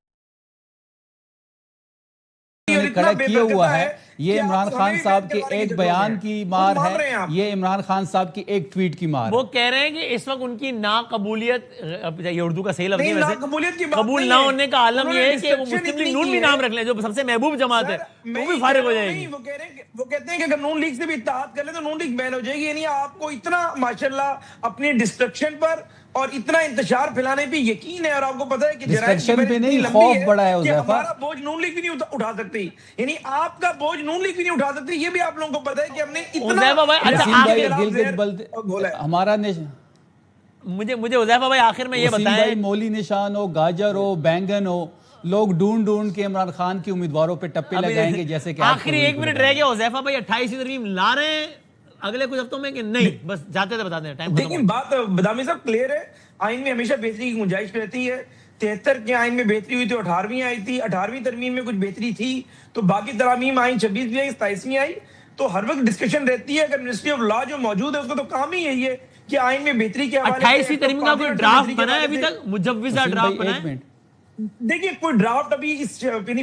کھڑا کیا ہوا ہے یہ عمران خان صاحب کے ایک بیان کی مار ہے, یہ عمران خان صاحب کی ایک ٹویٹ کی مار. وہ کہہ رہے ہیں کہ اس وقت ان کی ناقبولیت, یہ اردو کا صحیح لفظ ہے ویسے, قبول نہ ہونے کا عالم یہ ہے کہ وہ مسلم لیگ نون بھی نام رکھ لیں جو سب سے محبوب جماعت ہے, وہ بھی فارغ ہو جائے گی. وہ کہتے ہیں کہ اگر نون لیگ سے بھی اتحاد کر لیں تو نون لیگ بین ہو جائے گی. یعنی آپ کو اتنا ماشاءاللہ اپنی ڈسٹرکشن پر اور اتنا انتشار پھیلانے پہ یقین ہے, اور آپ کو پتہ ہے کہ ڈسٹرکشن پہ نہیں, خوف بڑا ہے کہ ہمارا بوجھ نون لیگ بھی نہیں اٹھا سکتی, یعنی آپ کا بوجھ نون لیگ بھی نہیں اٹھا سکتی. یہ بھی آپ لوگوں کو پتہ ہے کہ ہم نے اتنا ہمارا مجھے حذیفہ بھائی آخر میں یہ بتائیں, مولی نشان ہو, گاجر ہو, بینگن ہو, لوگ ڈھونڈ کے عمران خان کی امیدواروں پہ ٹپے لگائیں گے جیسے کہ آخری 1 منٹ رہ گیا. حذیفہ بھائی 28ویں ترمیم لا رہے ہیں اگلے کچھ ہفتوں میں کہ نہیں؟ بس جاتے تھے بتا دیں ٹائم. لیکن بات بدامی صاحب کلیئر ہے, آئین میں ہمیشہ بہتری کی گنجائش رہتی ہے. 73 کے آئین میں بہتری ہوئی تو 18ویں آئی تھی, 18ویں ترمیم میں کچھ بہتری تھی تو باقی ترامیم آئین 26ویں آئی, 27ویں آئی. تو ہر وقت ڈسکشن رہتی ہے. اگر منسٹری آف لا جو موجود ہے اس کا تو کام ہی یہی ہے کہ آئین میں بہتری کے حوالے 28ویں ترمیم کا کوئی ڈرافٹ بنا ہے ابھی تک, مجوزہ ڈرافٹ بنا ہے؟ دیکھیے کوئی ڈرافٹ ابھی اس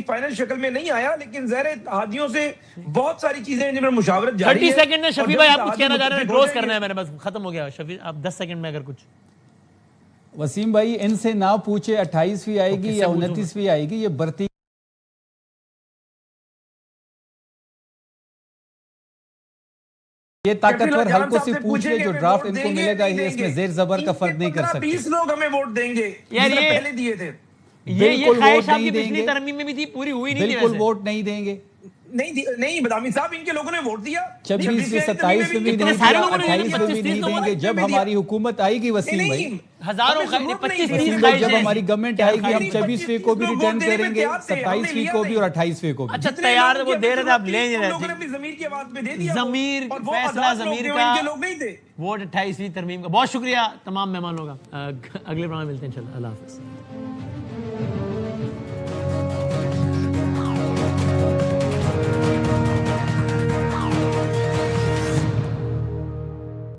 فائنل شکل میں نہیں آیا, لیکن ظاہر اتحادیوں سے بہت ساری چیزیں جن پر مشاورت جاری ہے. 30 سیکنڈ میں شفیع بھائی آپ کچھ کہنا چاہ رہے ہیں؟ کلوز کرنا ہے میں نے, بس ختم ہو گیا. شفیع آپ 10 سیکنڈ میں اگر کچھ. وسیم بھائی ان سے نہ پوچھے 28ویں آئے گی یا 29ویں آئے گی, یہ برتی یہ طاقتور حلقوں سے پوچھئے جو ڈرافٹ ان کو ملے گا, یہ اس میں زیر زبر کا فرق نہیں کر سکتے. 20 لوگ ہمیں ووٹ دیں گے یار, یہ پہلے دیے تھے. یہ خواہش آپ کی پچھلی ترمیم میں بھی تھی, پوری ہوئی نہیں تھی. بالکل ووٹ نہیں دیں گے. نہیں بدامی صاحب, ان کے لوگوں نے ووٹ دیا 26 سے 27 میں بھی نہیں دیا, 28 میں بھی نہیں دیں گے. جب ہماری حکومت آئے گی وسیم بھائی, ہزاروں 25-30 جب ہماری گورنمنٹ آئے گی, ہم 26ویں کو بھی ریٹرن کریں گے, 27ویں کو بھی اور 28ویں کو بھی. اچھا تیار وہ دے رہے تھے, آپ لے نہیں رہے لوگوں نے اپنی ضمیر کی آواز پہ دے دیا, ضمیر فیصلہ ضمیر کا ووٹ 28ویں ترمیم کا. بہت شکریہ تمام مہمانوں کا. اگلے پروگرام میں ملتے ہیں انشاءاللہ. اللہ حافظ.